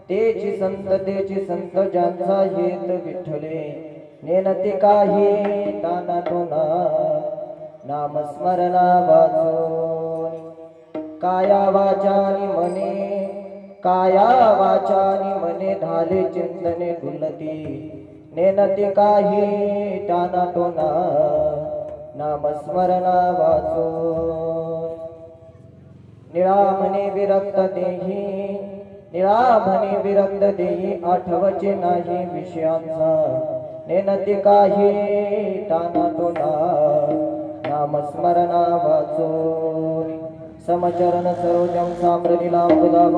तेची संत ज्यांचा हेत विठ्ठले नेनते काही ताना टोना नाम स्मरणा वाचून काया वाचानी मने धाले चिंतने डुलती नेनते काही ताना टोना नाम स्मरणा वाचून निळामणे विरक्त देही आठवचे नाही विषयांचा नेनते काही ताना टोना नाम स्मरणा वाचून समचरण सरोजम साम्रलीला उदाम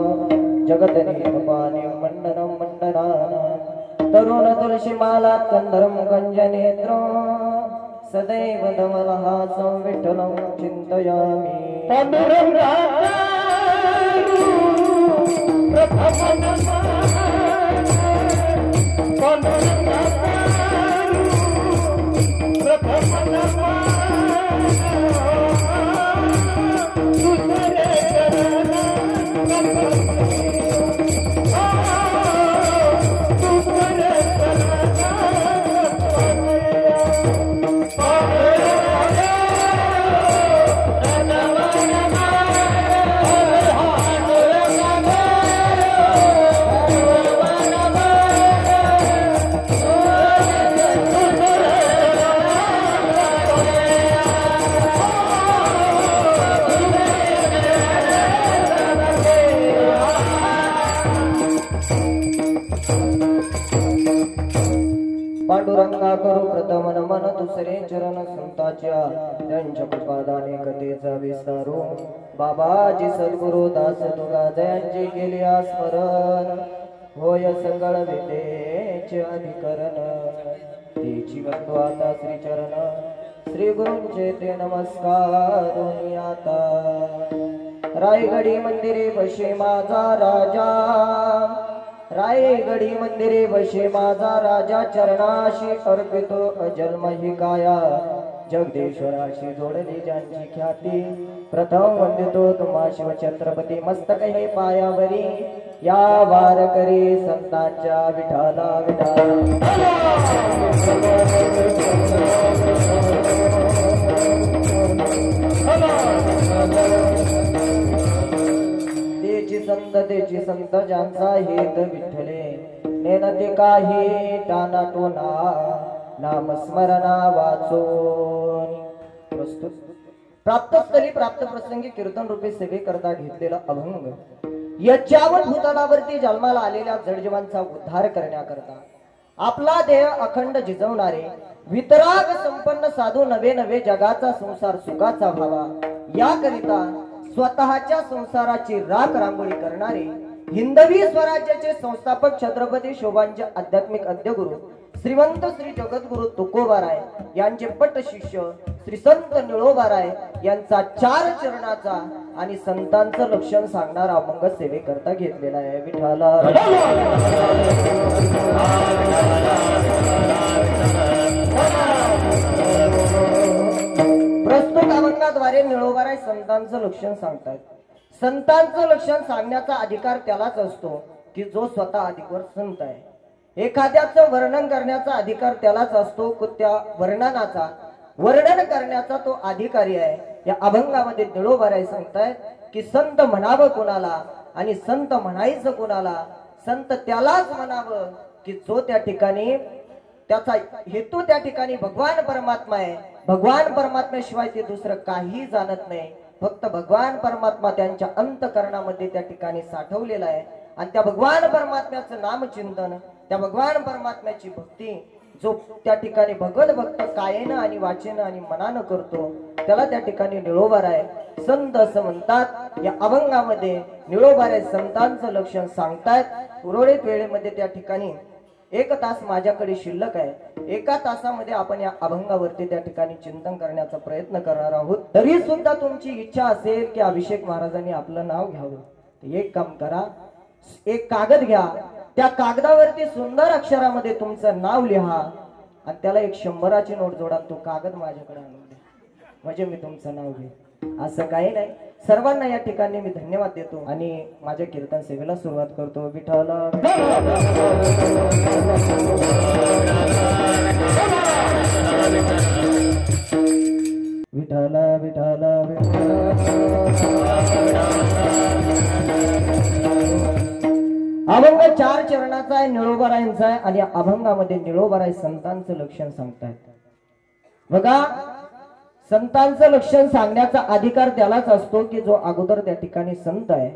जगदनीपाने मंडनम मंडनाना तरुण तुलसी माला कंधरम गंजनेत्र सदैव दमलहासं विठ्ठलं चिन्तयामि पांडुरंगा करू प्रथम नमन दुसरे चरण संताच्या त्यांच्या कृपादाने कथेचा विस्तारू बाबाजी सद्गुरु दास तुगा जयांची केली स्मरण होय संगळ विद्येचे अधिकरण तेची वंदू आता श्री चरण श्री गुरूंचे ते नमस्कार आता रायगडी मंदिरे बसे माझा राजा रायगडी मंदिरे बसे माझा राजा चरणाशी अर्पितो अजन्म ही काया जगदेश्वराशी जोडली ज्यांची ख्याती प्रथम वंदितो तुम्हा शिव छत्रपती मस्तक हे पायावरी या वारकरी संतांच्या विठाला विठाला तेची संत ज्यांचा हेत विठ्ठले नेनते काही ताना टोना नाम स्मरणा वाचून प्रस्तुत प्राप्तस्थली प्राप्त प्रसंगी कीर्तन रूपी सेवे करता घेतलेला अभंग यज्ञावन भूतलावरती जन्माला आलेल्या जडजीवांचा उद्धार करण्याकरता आपला देह अखंड जिजवणारे वितराग संपन्न साधू नवे जगाचा संसार सुखाचा व्हावा याकरिता स्वतःच्या संसाराची राख रांगोळी करणारे हिंदवी स्वराज्याचे संस्थापक छत्रपती शोभांचे आध्यात्मिक अध्यगुरु श्रीमंत श्री जगद्गुरु तुकोबाराय यांचे पट शिष्य श्री संत निळोबाराय यांचा चार चरणाचा आणि संतांचं लक्षण सांगणारा अभंग सेवेकरता घेतलेला आहे विठाला प्रस्तुत अभंगाद्वारे निळोबाराय संतांचं लक्षण सांगतात संतांचं लक्षण सांगण्याचा अधिकार त्यालाच असतो की जो स्वतः अधिकवर संत आहे एखाद्याचं वर्णन करण्याचा अधिकार त्यालाच असतो त्या वर्णन करण्याचा तो अधिकारी आहे या अभंगामध्ये निळोबाराय सांगतायत की संत म्हणावं कोणाला आणि संत म्हणायचं कोणाला संत त्यालाच म्हणावं की जो त्या ठिकाणी त्याचा हेतू त्या ठिकाणी भगवान परमात्मा आहे भगवान परमात्म्याशिवाय ते दुसरं काही जाणत नाही फक्त भगवान परमात्मा त्यांच्या अंतकरणामध्ये त्या ठिकाणी साठवलेला आहे आणि त्या भगवान परमात्म्याचं नामचिंतन त्या भगवान परमात्म्याची भक्ती जो त्या ठिकाणी भगवत भक्त कायेनं आणि वाचेनं आणि मनानं करतो त्याला त्या ठिकाणी निळोबाराय संत असं म्हणतात या अभंगामध्ये निळोबाराय संतांचं लक्षण सांगतायत उर्वरित वेळेमध्ये त्या ठिकाणी 1 तास माझ्याकडे शिल्लक आहे एका तासामध्ये आपण या अभंगावरती त्या ठिकाणी चिंतन करण्याचा प्रयत्न करणार आहोत तरी सुद्धा तुमची इच्छा असेल की अभिषेक महाराजांनी आपलं नाव घ्यावं एक काम करा एक कागद घ्या त्या कागदावरती सुंदर अक्षरामध्ये तुमचं नाव लिहा आणि त्याला एक 100ची नोट जोडा तो कागद माझ्याकडे आणून द्या म्हणजे मी तुमचं नाव घेईन असं काही नाही. सर्वांना या ठिकाणी मी धन्यवाद देतो आणि माझ्या कीर्तन सेवेला सुरुवात करतो. विठ्ठल विठ्ठल विठ्ठल अभंग 4 चरणाचा आहे, निळोबारायांचा आहे आणि अभंगामध्ये निळोबाराय संतांचं लक्षण सांगतायत. बघा, संतांचं लक्षण सांगण्याचा अधिकार त्यालाच असतो की जो अगोदर त्या ठिकाणी संत आहे.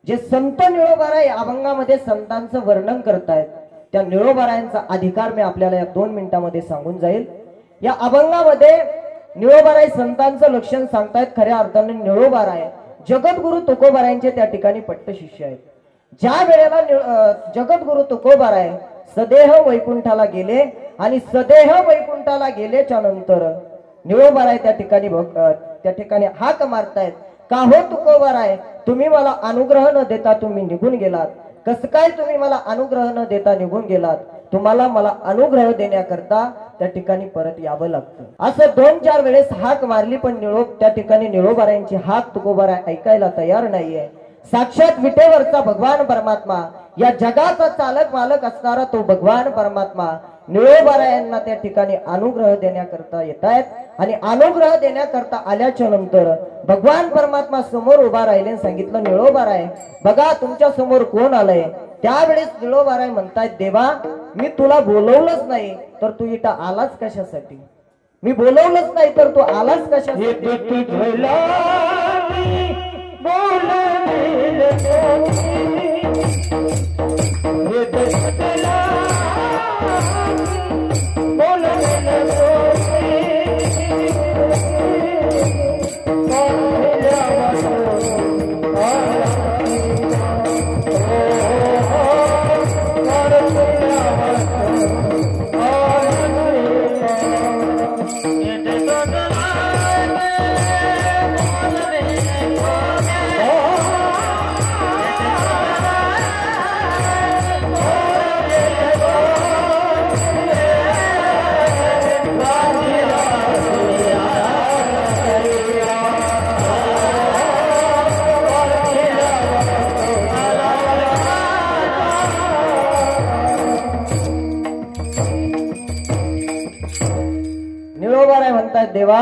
जे संत निळोबाराय अभंगामध्ये संतांचं वर्णन करतायत त्या निळोबारायांचा अधिकार मी आपल्याला या 2 मिनिटांमध्ये सांगून जाईल. या अभंगामध्ये निळोबाराय संतांचं लक्षण सांगतायत. खऱ्या अर्थाने निळोबाराय जगद्गुरु तुकोबारायांचे त्या ठिकाणी पट्ट शिष्य आहेत. ज्या वेळेला जगद्गुरु तुकोबाराय सदेह वैकुंठाला गेले आणि सदेह वैकुंठाला गेल्याच्या नंतर निळोबाराय त्या ठिकाणी हाक मारतायत, का हो तुकोबाराय, तुम्ही मला अनुग्रह न देता तुम्ही निघून गेलात. कसं काय तुम्ही मला अनुग्रह न देता निघून गेलात? तुम्हाला मला अनुग्रह देण्याकरता त्या ठिकाणी परत यावं लागतं. असं 2-4 वेळेस हाक मारली, पण त्या ठिकाणी निळोबारायांची हाक तुकोबाराय ऐकायला तयार नाहीये. साक्षात विटेवरचा भगवान परमात्मा, या जगाचा चालक मालक असणारा तो भगवान परमात्मा निळोबारायांना त्या ठिकाणी अनुग्रह देण्याकरता येत आहेत. आणि अनुग्रह देण्याकरता आल्याच्या नंतर भगवान परमात्मा समोर उभा राहिले. सांगितलं, निळोबाराय बघा तुमच्या समोर कोण आलंय. त्यावेळेस निळोबाराय म्हणतायत, देवा मी तुला बोलवलंच नाही तर तू इथं आलाच कशासाठी? मी बोलवलंच नाही तर तू आलाच कशासाठी? देवा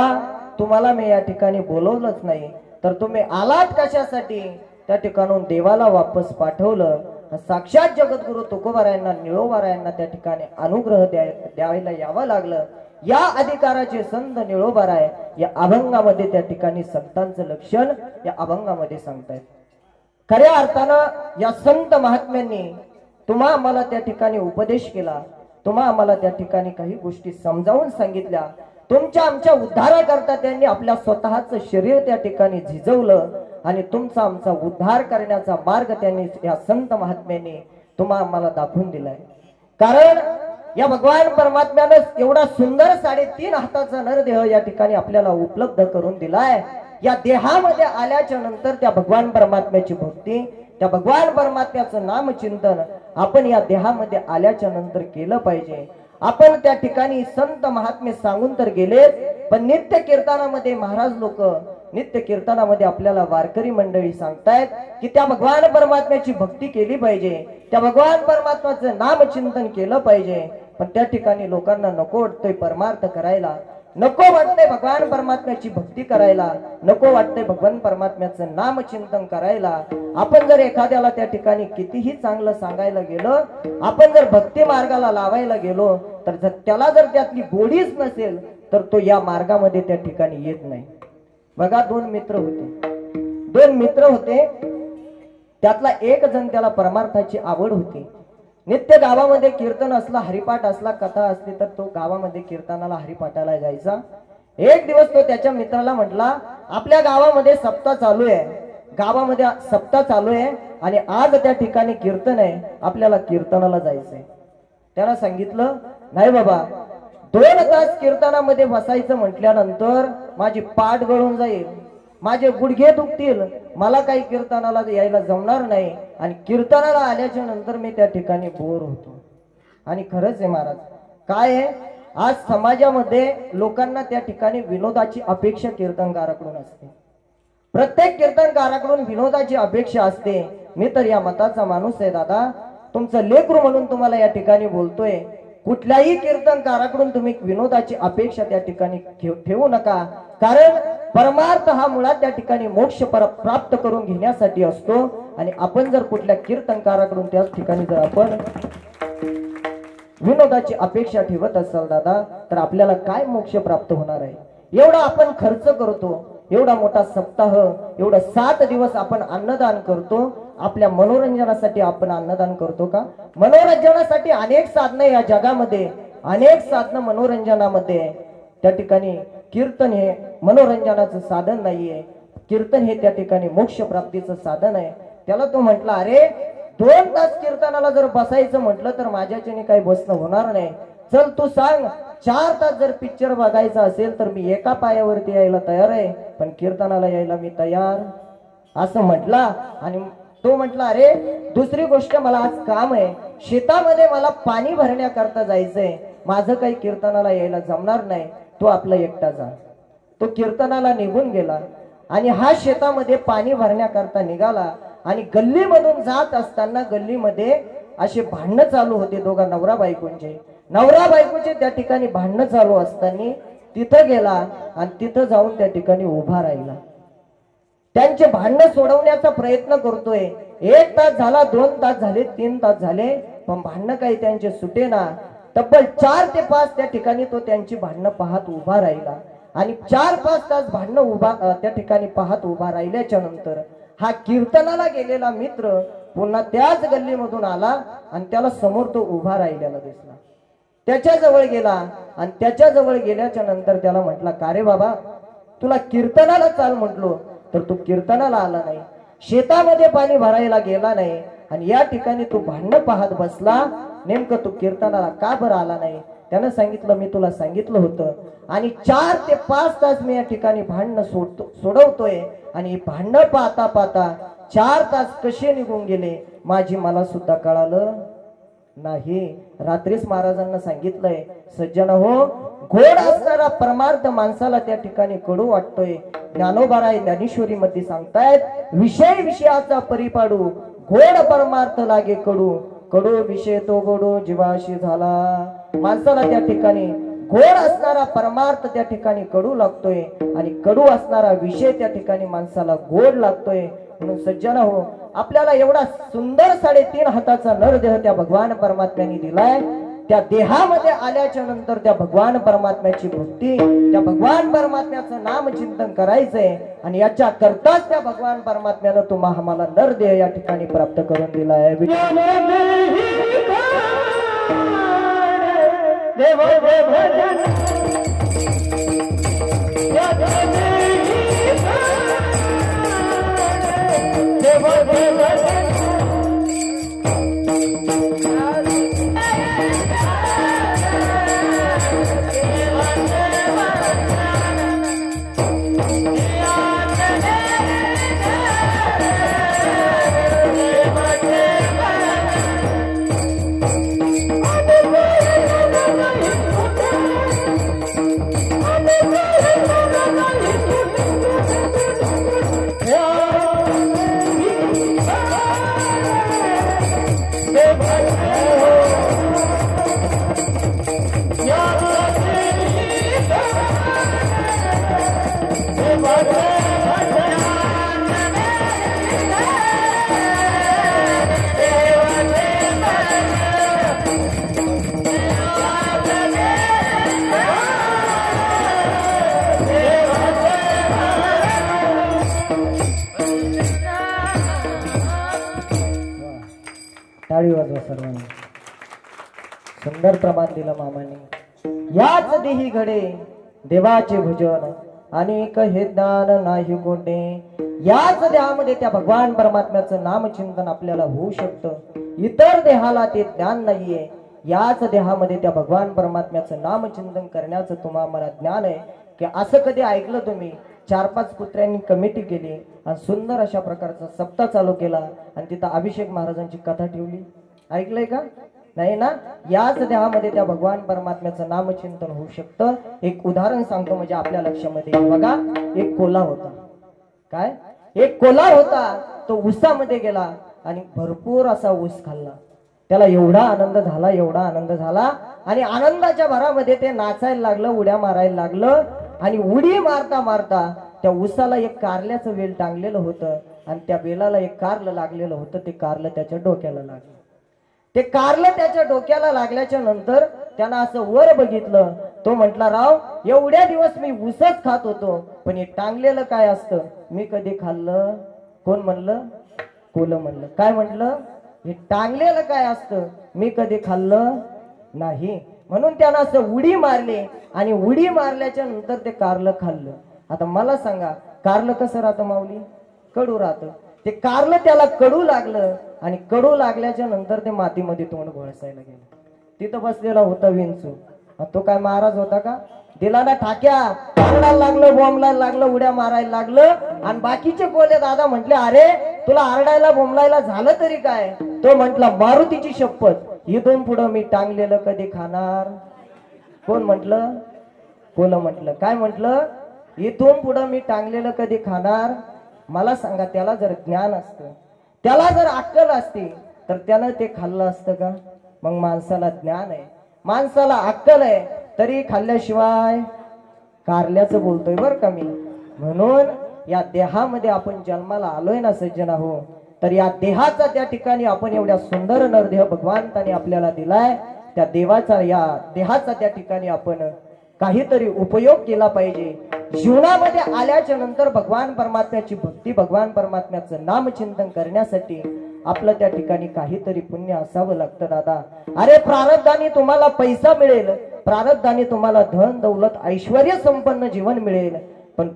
तुम्हाला मी या ठिकाणी बोलवलंच नाही तर तुम्ही आलात कशासाठी? त्या ठिकाणून देवाला वापस पाठवलं. साक्षात जगद्गुरु तुकोबारायांना निळोबारायांना त्या ठिकाणी अनुग्रह द्यायला यावं लागलं. या अधिकाराचे संत निळोबाराय या अभंगामध्ये त्या ठिकाणी संतांचं लक्षण या अभंगामध्ये सांगतायत. खऱ्या अर्थानं या संत महात्म्यांनी तुम्हा आम्हाला त्या ठिकाणी उपदेश केला, तुम्हा आम्हाला त्या ठिकाणी काही गोष्टी समजावून सांगितल्या. तुमच्या आमच्या उद्धाराकरता त्यांनी आपल्या स्वतःचं शरीर त्या ठिकाणी झिजवलं आणि तुमचा आमचा उद्धार करण्याचा मार्ग त्यांनी या संत महात्म्यांनी तुम्हा आम्हाला दाखवून दिलाय. कारण या भगवान परमात्म्यानं एवढा सुंदर 3.5 हाताचा नरदेह या ठिकाणी आपल्याला उपलब्ध करून दिलाय. या देहामध्ये आल्याच्या नंतर त्या भगवान परमात्म्याची भक्ती, त्या भगवान परमात्म्याचं नामचिंतन आपण या देहामध्ये आल्याच्या नंतर केलं पाहिजे. आपण त्या ठिकाणी संत महात्मे सांगून तर गेले, पण नित्य कीर्तनामध्ये महाराज लोक नित्य कीर्तनामध्ये आपल्याला वारकरी मंडळी सांगतायत की त्या भगवान परमात्म्याची भक्ती केली पाहिजे, त्या भगवान परमात्म्याचं नामचिंतन केलं पाहिजे. पण त्या ठिकाणी लोकांना नको वाटतंय परमार्थ करायला, नको वाटतंय भगवान परमात्म्याची भक्ती करायला, नको वाटतंय भगवान परमात्म्याचं नामचिंतन करायला. आपण जर एखाद्याला त्या ठिकाणी कितीही चांगलं सांगायला गेलो, आपण जर भक्ती मार्गाला लावायला गेलो तर त्याला जर त्यातली गोडीच नसेल तर तो या मार्गामध्ये त्या ठिकाणी येत नाही. बघा, 2 मित्र होते. त्यातला एक जण त्याला परमार्थाची आवड होती. नित्य गावामध्ये कीर्तन असला, हरिपाठ असला, कथा असली तर तो गावामध्ये कीर्तनाला हरिपाठाला जायचा. एक दिवस तो त्याच्या मित्राला म्हटला, आपल्या गावामध्ये सप्ताह चालू आहे, गावामध्ये सप्ताह चालू आहे आणि आज त्या ठिकाणी कीर्तन आहे, आपल्याला कीर्तनाला जायचंय. त्याला सांगितलं, नाही बाबा, 2 तास कीर्तनामध्ये बसायचं म्हटल्यानंतर माझी पाठ गळून जाईल, माझे गुडघे दुखतील, मला काही कीर्तनाला यायला जमणार नाही आणि कीर्तनाला आल्याच्या नंतर मी त्या ठिकाणी बोर होतो. आणि खरंच आहे महाराज, काय आहे, आज समाजामध्ये लोकांना त्या ठिकाणी विनोदाची अपेक्षा कीर्तनकाराकडून असते. प्रत्येक कीर्तनकाराकडून विनोदाची अपेक्षा असते. मी तर या मताचा माणूस आहे दादा. तुमचं लेकरू म्हणून तुम्हाला या ठिकाणी बोलतोय. कुठल्याही कीर्तनकाराकडून तुम्ही विनोदाची अपेक्षा त्या ठिकाणी ठेवू नका. कारण परमार्थ हा मुळात त्या ठिकाणी मोक्ष प्राप्त करून घेण्यासाठी असतो. आणि आपण जर कुठल्या कीर्तनकाराकडून त्याच ठिकाणी जर आपण विनोदाची अपेक्षा ठेवत असाल दादा, तर आपल्याला काय मोक्ष प्राप्त होणार आहे? एवढा आपण खर्च करतो, एवढा मोठा सप्ताह, एवढं 7 दिवस आपण अन्नदान करतो. आपल्या मनोरंजनासाठी आपण अन्नदान करतो का? मनोरंजनासाठी अनेक साधनं या जगामध्ये, अनेक साधनं मनोरंजनामध्ये. त्या ठिकाणी कीर्तन हे मनोरंजनाचं साधन नाहीये. कीर्तन हे त्या ठिकाणी मोक्ष प्राप्तीचं साधन आहे. त्याला तो म्हटला, अरे 2 तास कीर्तनाला जर बसायचं म्हटलं तर माझ्याच्याने काही बसणं होणार नाही. चल तू सांग, 4 तास जर पिक्चर बघायचा असेल तर मी एका पायावरती यायला तयार आहे, पण कीर्तनाला यायला मी तयार, असं म्हटला. आणि तो म्हटला, अरे दुसरी गोष्ट, मला आज काम आहे, शेतामध्ये मला पाणी भरण्याकरता जायचंय, माझं काही कीर्तनाला यायला जमणार नाही, तो आपला एकटा जा. तो कीर्तनाला निघून गेला आणि हा शेतामध्ये पाणी भरण्याकरता निघाला. आणि गल्लीमधून जात असताना गल्लीमध्ये असे भांडणं चालू होते दोघा नवरा बायकोचे त्या ठिकाणी भांडणं चालू असताना तिथं गेला आणि तिथं जाऊन त्या ठिकाणी उभा राहिला. त्यांचे भांडणं सोडवण्याचा प्रयत्न करतोय. 1 तास झाला, 2 तास झाले, 3 तास झाले, पण भांडणं काही त्यांचे सुटेना. तब्बल 4 ते 5 त्या ठिकाणी तो त्यांची भांडणं पाहत उभा राहिला. आणि 4-5 तास भांडणं त्या ठिकाणी पाहत उभा राहिल्याच्या नंतर हा कीर्तनाला गेलेला मित्र पुन्हा त्याच गल्लीमधून आला आणि त्याला समोर तो उभा राहिलेला दिसला. त्याच्या जवळ गेला आणि त्याच्या जवळ गेल्याच्या नंतर त्याला म्हटला, का रे बाबा, तुला कीर्तनाला चाल म्हटलो तर तू कीर्तनाला आला नाही, शेतामध्ये पाणी भरायला गेला नाही, आणि या ठिकाणी तू भांडणं पाहत बसला, नेमकं तू कीर्तनाला का बरं आला नाही? त्यानं सांगितलं, मी तुला सांगितलं होतं. आणि 4 ते 5 तास मी या ठिकाणी भांडणं सोडवतोय आणि भांडणं पाहता पाहता 4 तास कसे निघून गेले मला सुद्धा कळालं नाही. रात्रीच महाराजांना सांगितलंय, सज्जन हो, गोड असणारा परमार्थ माणसाला त्या ठिकाणी कडू वाटतोय. ज्ञानोबाराय ज्ञानेश्वरी मध्ये सांगतायत, विषयाचा परिपाडू, गोड परमार्थ लागे कडू, कडू विषय तो गोडो जीवाशी झाला. माणसाला त्या ठिकाणी गोड असणारा परमार्थ त्या ठिकाणी कडू लागतोय आणि कडू असणारा विषय त्या ठिकाणी माणसाला गोड लागतोय. म्हणून सज्जन हो, आपल्याला एवढा सुंदर 3.5 हाताचा नरदेह त्या भगवान परमात्म्याने दिलाय. त्या देहामध्ये आल्याच्या नंतर त्या भगवान परमात्म्याची वृत्ती, त्या भगवान परमात्म्याचं नाम चिंतन करायचंय. आणि याच्या करताच त्या भगवान परमात्म्यानं तुम्हा आम्हाला नरदेह या ठिकाणी प्राप्त करून दिलाय. टाळी वाजवा सर्वांनी. सुंदर प्रमाण दिलं मामाने. याच देही घडे देवाचे भजन, अनेक हे ज्ञान नाही कोणते. याच देहामध्ये त्या भगवान परमात्म्याचं नामचिंतन आपल्याला होऊ शकतं. इतर देहाला ते ज्ञान नाहीये. याच देहामध्ये त्या भगवान परमात्म्याचं नामचिंतन करण्याचं तुम्हाला ज्ञान आहे. की असं कधी ऐकलं तुम्ही? 4-5 कुत्र्यांनी कमिटी केली आणि सुंदर अशा प्रकारचा सप्ताह चालू केला आणि तिथं अभिषेक महाराजांची कथा ठेवली. ऐकलंय का? नाही ना. याच देहामध्ये त्या भगवान परमात्म्याचं नामचिंतन होऊ शकतं. एक उदाहरण सांगतो म्हणजे आपल्या लक्षामध्ये. बघा, एक कोल्हा होता. काय एक कोल्हार होता, तो ऊसामध्ये गेला आणि भरपूर असा ऊस खाल्ला. त्याला एवढा आनंद झाला, एवढा आनंद झाला आणि आनंदाच्या भरामध्ये ते नाचायला लागलं, उड्या मारायला लागलं आणि उडी मारता मारता त्या ऊसाला एक कारल्याचं वेल टांगलेलं होतं आणि त्या वेलाला एक कारलं लागलेलं होतं. ते कारलं त्याच्या डोक्याला लागलं. ते कारलं त्याच्या डोक्याला लागल्याच्या नंतर त्यानं असं वर बघितलं. तो म्हटला, राव एवढ्या दिवस मी ऊसच खात होतो, पण हे टांगलेलं काय असतं मी कधी खाल्लं? कोण म्हणलं? कोलं म्हणलं. काय म्हटलं? हे टांगलेलं काय असतं मी कधी खाल्लं नाही. म्हणून त्यानं असं उडी मारली आणि उडी मारल्याच्या नंतर ते कारलं खाल्लं. आता मला सांगा, कारलं कसं राहतं माऊली? कडू राहतं. ते कारलं त्याला कडू लागलं आणि कडू लागल्याच्या नंतर ते मातीमध्ये तोंड घोळसायला गेलं. तिथं बसलेला होता विंचू. तो काय महाराज होता का? दिला ना ठाक्या, आरडायला लागलं, बोंबलायला लागलं, उड्या मारायला लागलं आणि बाकीचे कोले दादा म्हटले, अरे तुला आरडायला बोंबलायला झालं तरी काय? तो म्हटला, मारुतीची शपथ, इथून पुढं मी टांगलेलं कधी खाणार? कोण म्हटलं? कोलं म्हटलं. काय म्हटलं? इथून पुढं मी टांगलेलं कधी खाणार? मला सांगा, त्याला जर ज्ञान असतं, त्याला जर अक्कल असती तर त्यानं ते खाल्लं असतं का? मग माणसाला ज्ञान आहे, माणसाला अक्कल आहे, तरी खाल्ल्याशिवाय कारल्याचं बोलतोय बर का मी. म्हणून या देहामध्ये आपण जन्माला आलोय ना सज्जना हो, तर या देहाचा त्या ठिकाणी आपण एवढ्या सुंदर नरदेह भगवंताने आपल्याला दिलाय. त्या देवाचा, या देहाचा त्या ठिकाणी आपण काहीतरी उपयोग केला पाहिजे. जीवनामध्ये आल्याच्या नंतर भगवान परमात्म्याची भक्ती, भगवान परमात्म्याचं नामचिंतन करण्यासाठी आपलं त्या ठिकाणी काहीतरी पुण्य असावं लागतं दादा. अरे प्रारब्धाने तुम्हाला पैसा मिळेल, प्रारब्धाने तुम्हाला धन दौलत ऐश्वर्य संपन्न जीवन मिळेल, पण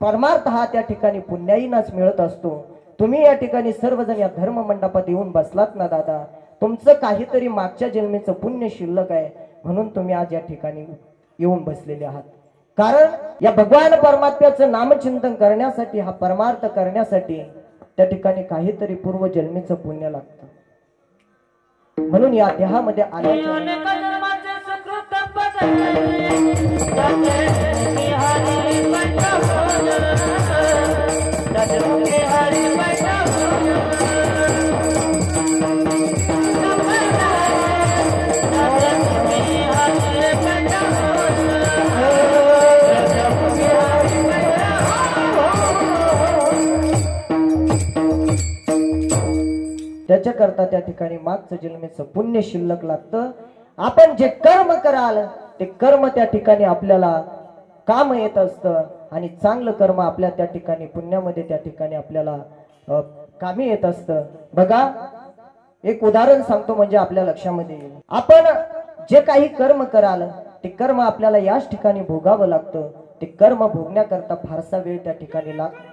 परमार्थ हा त्या ठिकाणी पुण्याईनाच मिळत असतो. तुम्ही या ठिकाणी सर्वजण या धर्म मंडपात येऊन बसलात ना दादा, तुमचं काहीतरी मागच्या जन्मीचं पुण्य शिल्लक आहे, म्हणून तुम्ही आज या ठिकाणी येऊन बसलेले आहात. कारण या भगवान परमात्म्याचं नामचिंतन करण्यासाठी, हा परमार्थ करण्यासाठी त्या ठिकाणी काहीतरी पूर्वजन्मीचं पुण्य लागतं. म्हणून या देहामध्ये आल्याच्या त्याच्याकरता त्या ठिकाणी मागचं जन्मेचं पुण्य शिल्लक लागतं. आपण जे कर्म कराल ते कर्म त्या ठिकाणी आपल्याला काम येत असतं आणि चांगलं कर्म आपल्या त्या ठिकाणी पुण्यामध्ये त्या ठिकाणी आपल्याला कामी येत असतं. बघा, एक उदाहरण सांगतो म्हणजे आपल्या लक्षामध्ये येईल. आपण जे काही कर्म कराल ते कर्म आपल्याला याच ठिकाणी भोगावं लागतं. ते कर्म भोगण्याकरता फारसा वेळ त्या ठिकाणी लागतो.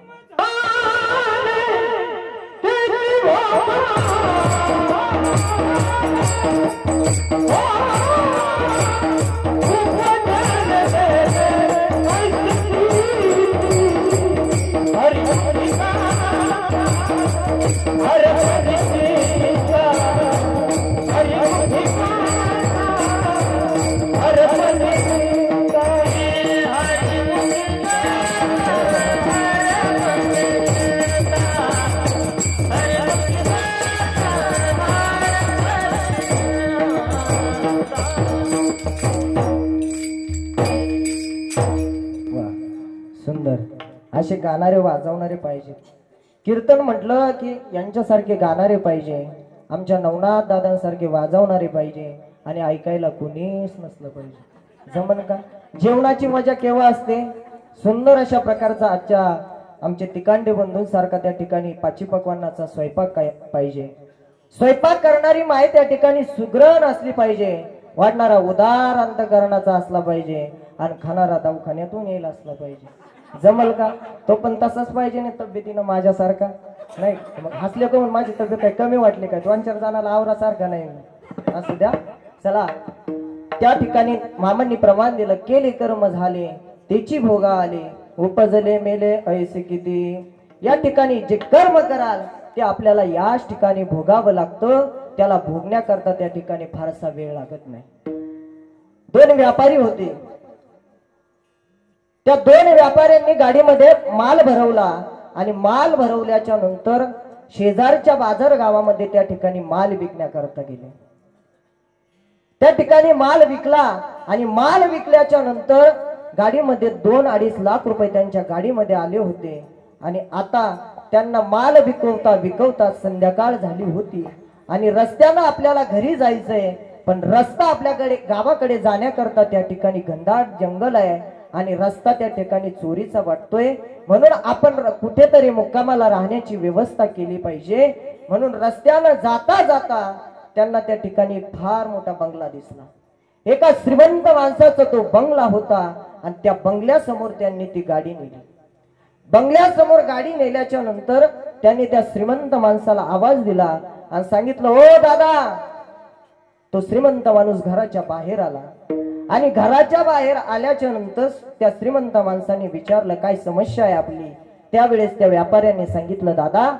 असे गाणारे वाजवणारे पाहिजे. कीर्तन म्हटलं की यांच्यासारखे गाणारे पाहिजे, आमच्या नवनाथ दादांसारखे वाजवणारे पाहिजे आणि ऐकायला कोणीच नसलं पाहिजे. जमन का? जेवणाची मजा केव्हा असते? सुंदर अशा प्रकारचा आजच्या आमचे तिकांडे बंधूंसारखा त्या ठिकाणी पाची पकवानाचा स्वयंपाक पाहिजे. स्वयंपाक करणारी माय त्या ठिकाणी सुग्रण असली पाहिजे, वाढणारा उदार अंतकरणाचा असला पाहिजे आणि खाणारा दवाखान्यातून येईल असला पाहिजे. जमल का? तो पण तसाच पाहिजे ना तब्येतीनं माझ्यासारखा. नाही मग हसले का म्हणून माझी तब्येत काय कमी वाटली काय? 2-4 जणांना आवरासारखा नाही असू द्या. चला, त्या ठिकाणी मामांनी प्रमाण दिलं, केले कर्म झाले त्याची भोगा आले, उपजले मेले ऐसे किती. या ठिकाणी जे कर्म कराल ते आपल्याला याच ठिकाणी भोगावं लागतं. त्याला भोगण्याकरता त्या ठिकाणी फारसा वेळ लागत नाही. 2 व्यापारी होते. त्या 2 व्यापाऱ्यांनी गाडीमध्ये माल भरवला आणि माल भरवल्याच्या नंतर शेजारच्या बाजार गावामध्ये त्या ठिकाणी माल विकण्याकरता गेले. त्या ठिकाणी माल विकला आणि माल विकल्याच्या नंतर गाडीमध्ये 2-2.5 लाख रुपये त्यांच्या गाडीमध्ये आले होते. आणि आता त्यांना माल विकवता संध्याकाळ झाली होती आणि रस्त्यानं आपल्याला घरी जायचंय, पण रस्ता आपल्याकडे गावाकडे जाण्याकरता त्या ठिकाणी घनदाट जंगल आहे आणि रस्ता त्या ठिकाणी चोरीचा वाटतोय. म्हणून आपण कुठेतरी मुक्कामाला राहण्याची व्यवस्था केली पाहिजे. म्हणून रस्त्यानं जाता जाता त्यांना त्या ठिकाणी फार मोठा बंगला दिसला. एका श्रीमंत माणसाचा तो बंगला होता आणि त्या बंगल्यासमोर त्यांनी ती गाडी नेली. बंगल्यासमोर गाडी नेल्याच्या नंतर त्यांनी त्या श्रीमंत माणसाला आवाज दिला आणि सांगितलं, ओ दादा. तो श्रीमंत माणूस घराच्या बाहेर आला आणि घराच्या बाहेर आल्याच्या नंतर त्या श्रीमंत माणसाने विचारलं, काय समस्या आहे आपली. त्यावेळेस त्या व्यापाऱ्याने सांगितलं, दादा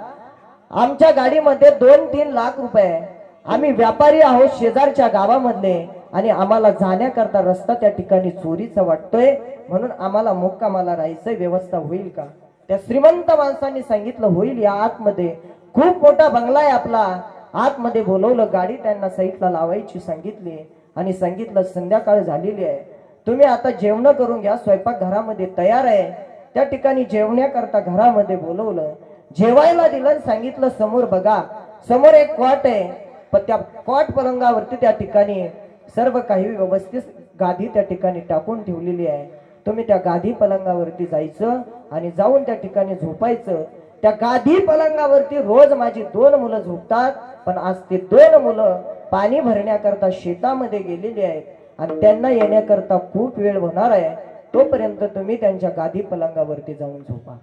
आमच्या गाडीमध्ये 2-3 लाख रुपये, आम्ही व्यापारी आहोत शेजारच्या गावामधले आणि आम्हाला जाण्याकरता रस्ता त्या ठिकाणी चोरीचा वाटतोय, म्हणून आम्हाला मुक्कामाला राहायचं, व्यवस्था होईल का. त्या श्रीमंत माणसाने सांगितलं, होईल, या आतमध्ये खूप मोठा बंगला आहे आपला. आतमध्ये बोलवलं, गाडी त्यांना साईडला लावायची सांगितली आणि सांगितलं संध्याकाळ झालेली आहे, तुम्ही आता जेवण करून घ्या, स्वयंपाक घरामध्ये तयार आहे. त्या ठिकाणी जेवण्याकरता घरामध्ये बोलवलं, जेवायला दिलं, सांगितलं समोर बघा, समोर एक कॉट आहे, पण त्या कॉट पलंगावरती त्या ठिकाणी सर्व काही व्यवस्थित गादी त्या ठिकाणी टाकून ठेवलेली आहे. तुम्ही त्या गादी पलंगावरती जायचं आणि जाऊन त्या ठिकाणी झोपायचं. त्या गादी पलंगावरती रोज माझी 2 मुलं झोपतात, पण आज ते 2 मुलं पाणी भरण्याकरता शेतामध्ये गेलेली आहेत आणि त्यांना येण्याकरता खूप वेळ होणार आहे. तोपर्यंत तुम्ही त्यांच्या गादी पलंगावरती जाऊन झोपा.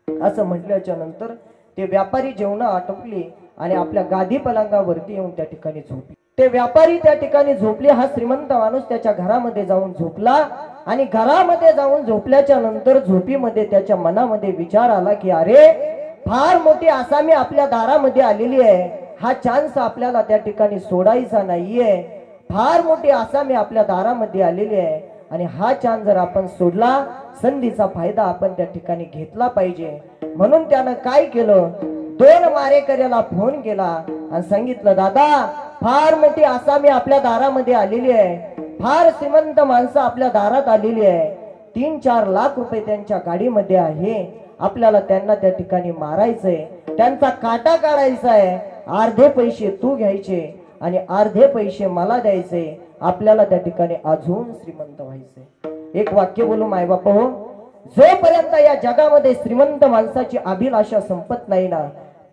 असं म्हटल्याच्या नंतर ते व्यापारी जेवणं आटोपली आणि आपल्या गादी पलंगावरती येऊन त्या ठिकाणी झोपले. ते व्यापारी त्या ठिकाणी झोपले. हा श्रीमंत माणूस त्याच्या घरामध्ये जाऊन झोपला आणि घरामध्ये जाऊन झोपल्याच्या नंतर झोपीमध्ये त्याच्या मनामध्ये विचार आला की अरे, फार मोठी आसामी आपल्या दारामध्ये आलेली आहे, हा चान्स आपल्याला त्या ठिकाणी सोडायचा नाहीये. फार मोठी आसामी आपल्या दारामध्ये आलेली आहे आणि हा चान्स जर आपण सोडला, संधीचा फायदा आपण त्या ठिकाणी घेतला पाहिजे. म्हणून त्यानं काय केलं, 2 मारेकऱ्याला फोन केला आणि सांगितलं, दादा फार मोठी आसामी आपल्या दारामध्ये आलेली आहे, फार श्रीमंत माणसं आपल्या दारात आलेली आहे, 3-4 लाख रुपये त्यांच्या गाडीमध्ये आहे, आपल्याला त्यांना त्या ठिकाणी मारायचंय, त्यांचा काटा काढायचा आहे, अर्धे पैसे तू घ्यायचे आणि अर्धे पैसे मला द्यायचे, आपल्याला त्या ठिकाणी अजून श्रीमंत व्हायचंय. एक वाक्य बोलू माय बाप हो, जोपर्यंत या जगामध्ये श्रीमंत माणसाची अभिलाषा संपत नाही ना,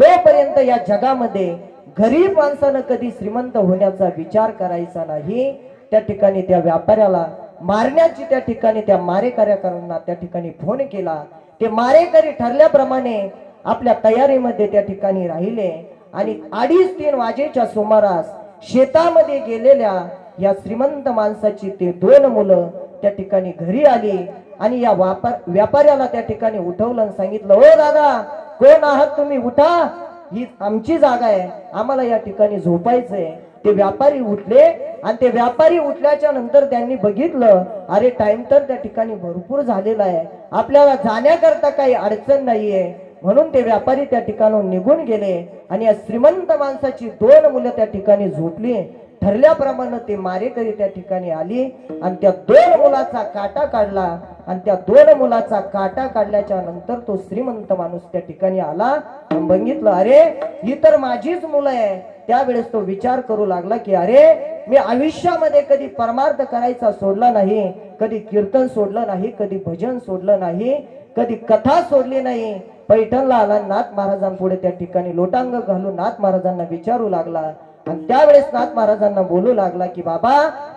तोपर्यंत या जगामध्ये गरीब माणसानं कधी श्रीमंत होण्याचा विचार करायचा नाही. त्या ठिकाणी त्या व्यापाऱ्याला मारण्याची त्या ठिकाणी त्या मारेकऱ्यांना त्या ठिकाणी फोन केला. ते मारेकरी ठरल्याप्रमाणे आपल्या तयारीमध्ये त्या ठिकाणी राहिले आणि 2:30-3 वाजेच्या सुमारास शेतामध्ये गेलेल्या या श्रीमंत माणसाची ते 2 मुलं त्या ठिकाणी घरी आली आणि या व्यापाऱ्याला त्या ठिकाणी उठवलं आणि सांगितलं, ओ दादा कोण आहात तुम्ही, उठा, ही आमची जागा आहे, आम्हाला या ठिकाणी झोपायचंय. ते व्यापारी उठले आणि ते व्यापारी उठल्याच्या नंतर त्यांनी बघितलं, अरे टाइम तर त्या ठिकाणी भरपूर झालेला आहे, आपल्याला जाण्याकरता काही अडचण नाहीये. म्हणून ते व्यापारी त्या ठिकाणून निघून गेले आणि या श्रीमंत माणसाची 2 मुलं त्या ठिकाणी झोपली. ठरल्याप्रमाणे ते मारेकरी त्या ठिकाणी आली आणि त्या 2 मुलाचा काटा काढला आणि त्या 2 मुलाचा काटा काढल्याच्या नंतर तो श्रीमंत माणूस त्या ठिकाणी आला आणि बघितलं, अरे ही तर माझीच मुलं आहे. त्यावेळेस तो विचार करू लागला की अरे, मी आयुष्यामध्ये कधी परमार्थ करायचा सोडला नाही, कधी कीर्तन सोडलं नाही, कधी भजन सोडलं नाही, कधी कथा सोडली नाही. पैठणला आला, नाथ महाराजांपुढे त्या ठिकाणी लोटांग घालून नाथ महाराजांना विचारू लागला आणि त्यावेळेस नाथ महाराजांना बोलू लागला की बाबा,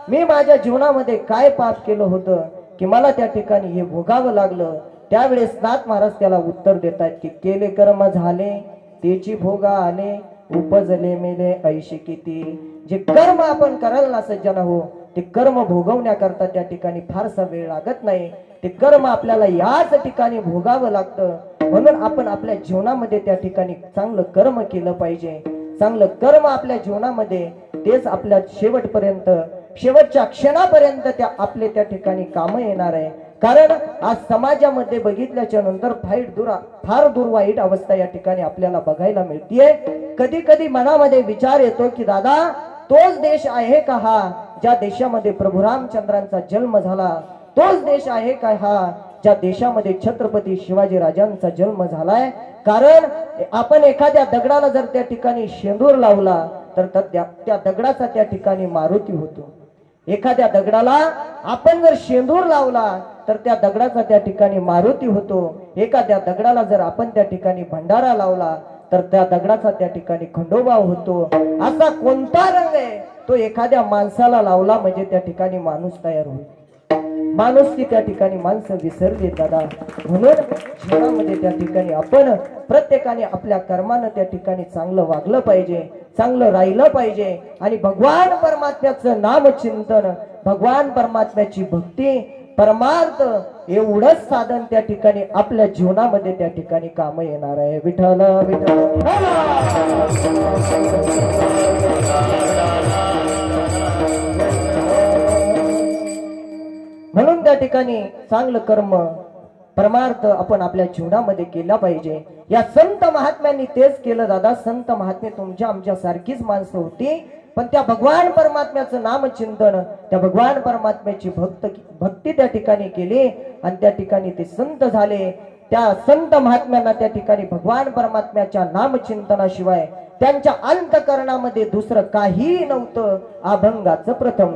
मी माझ्या जीवनामध्ये काय पाप केलं होतं की मला त्या ठिकाणी हे भोगावं लागलं. त्यावेळेस नाथ महाराज त्याला उत्तर देतात की केले कर्म झाले तेची भोगा आले, उपजले मेले ऐशी किती. जे कर्म आपण कराल ना सज्जन हो, ते कर्म भोगवण्याकरता त्या ठिकाणी फारसा वेळ लागत नाही. ते कर्म आपल्याला याच ठिकाणी भोगावं लागतं. म्हणून आपण आपल्या जीवनामध्ये त्या ठिकाणी चांगलं कर्म केलं पाहिजे. चांगलं कर्म आपल्या जीवनामध्ये, तेच आपल्या शेवटपर्यंत, शेवटच्या क्षणापर्यंत त्या आपले त्या ठिकाणी काम येणार आहे. कारण आज समाजामध्ये बघितल्याच्या नंतर फार दूर वाईट अवस्था या ठिकाणी आपल्याला बघायला मिळतीये। कधी कधी मनामध्ये विचार येतो की दादा तोच देश आहे का हा ज्या देशामध्ये प्रभू रामचंद्रांचा जन्म झाला? तोच देश आहे का हा ज्या देशामध्ये छत्रपती शिवाजी राजांचा जन्म झालाय? कारण आपण एखाद्या दगडाला जर त्या ठिकाणी शेंदूर लावला तर त्या दगडाचा त्या ठिकाणी मारुती होतो। एखाद्या दगडाला आपण जर शेंदूर लावला तर त्या दगडाचा त्या ठिकाणी मारुती होतो। एखाद्या दगडाला जर आपण त्या ठिकाणी भंडारा लावला तर त्या दगडाचा त्या ठिकाणी खंडोबा होतो। असा कोणता रंग आहे तो एखाद्या माणसाला लावला म्हणजे त्या ठिकाणी माणूस तयार होईल। माणुसकी त्या ठिकाणी माणसं विसरली दादा। म्हणून जीवनामध्ये त्या ठिकाणी आपण प्रत्येकाने आपल्या कर्मानं त्या ठिकाणी चांगलं वागलं पाहिजे, चांगलं राहिलं पाहिजे आणि भगवान परमात्म्याचं नामचिंतन, भगवान परमात्म्याची भक्ती, परमार्थ एवढंच साधन त्या ठिकाणी आपल्या जीवनामध्ये त्या ठिकाणी काम येणार आहे। विठ्ठल विठ्ठल। म्हणून त्या ठिकाणी चांगलं कर्म परमार्थ आपण आपल्या जीवनामध्ये केला पाहिजे। या संत महात्म्यांनी तेच केलं दादा। संत महात्मे तुमच्या आमच्या सारखीच माणसं होती, पण त्या भगवान परमात्म्याचं नामचिंतन, त्या भगवान परमात्म्याची भक्ती त्या ठिकाणी केली आणि त्या ठिकाणी ते संत झाले। त्या संत महात्म्यांना त्या ठिकाणी भगवान परमात्म्याच्या नामचिंतनाशिवाय त्यांच्या अंतःकरणामध्ये दुसरं काही नव्हतं। अभंगाचं प्रथम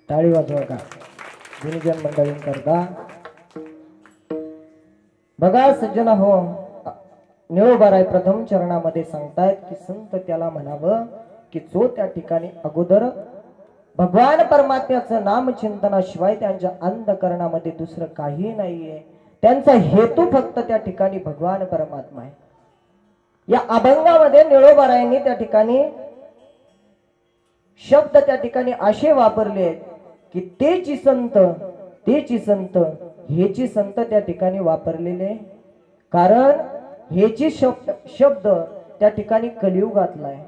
टाळी वाजवा का गुरुजन मंडळींकरता। बघा सज्जना हो, निळोबाराय प्रथम चरणामध्ये सांगतायत की संत त्याला म्हणावं की जो त्या ठिकाणी अगोदर भगवान परमात्म्याचं नामचिंतनाशिवाय त्यांच्या अंतःकरणामध्ये दुसरं काही नाहीये। त्यांचा हेतू फक्त त्या ठिकाणी भगवान परमात्मा आहे। या अभंगामध्ये निळोबारायांनी त्या ठिकाणी शब्द त्या ठिकाणी असे वापरले आहेत की तेची संत हेची संत त्या ठिकाणी वापरलेले। कारण हेची शब्द त्या ठिकाणी कलियुगातला आहे।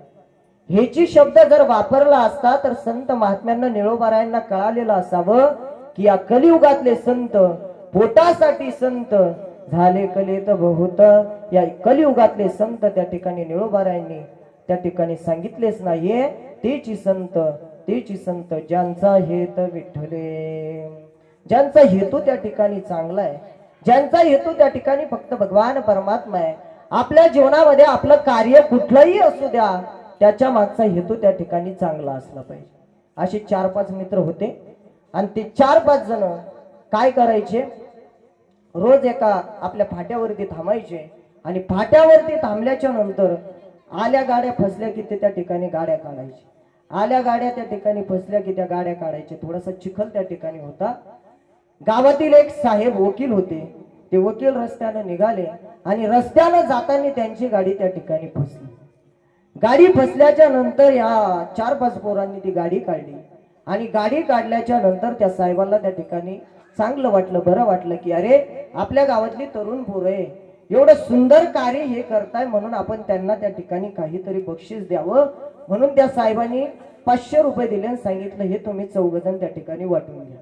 हेची शब्द जर वापरला असता तर संत महात्म्यांना निळोबारायांना कळालेलं असावं की या कलियुगातले संत पोटासाठी संत झाले कलेत बहुत। या कलियुगातले संत त्या ठिकाणी निळोबारायांनी त्या ठिकाणी सांगितलेच नाहीये। तेची संत ज्यांचा हेत विठ्ठले, ज्यांचा हेतू त्या ठिकाणी चांगला आहे, ज्यांचा हेतू त्या ठिकाणी फक्त भगवान परमात्मा आहे। आपल्या जीवनामध्ये आपलं कार्य कुठलंही असू द्या, त्याच्या मागचा हेतू त्या ठिकाणी चांगला असला पाहिजे। असे 4-5 मित्र होते आणि ते 4-5 जण काय करायचे, रोज एका आपल्या फाट्यावरती थांबायचे आणि फाट्यावरती थांबल्याच्या नंतर आल्या गाड्या फसल्या की ते त्या ठिकाणी गाड्या काढायचे, आल्या गाड्या त्या ठिकाणी फसल्या की त्या गाड्या काढायचे। थोडासा चिखल त्या ठिकाणी होता। गावातील एक साहेब वकील होते, ते वकील रस्त्याने निघाले आणि रस्त्याने जाताना त्यांची गाडी त्या ठिकाणी फसली। गाडी फसल्याच्या नंतर या 4-5 पोरांनी ती गाडी काढली आणि गाडी काढल्याच्या नंतर त्या साहेबांना त्या ठिकाणी चांगलं वाटलं, बरं वाटलं की अरे आपल्या गावातली तरुण पोरं आहे, एवढं सुंदर कार्य हे करताय, म्हणून आपण त्यांना त्या ठिकाणी काहीतरी बक्षीस द्यावं. म्हणून त्या साहेबांनी 500 रुपये दिले आणि सांगितलं हे तुम्ही चौघजण त्या ठिकाणी वाटून घ्या.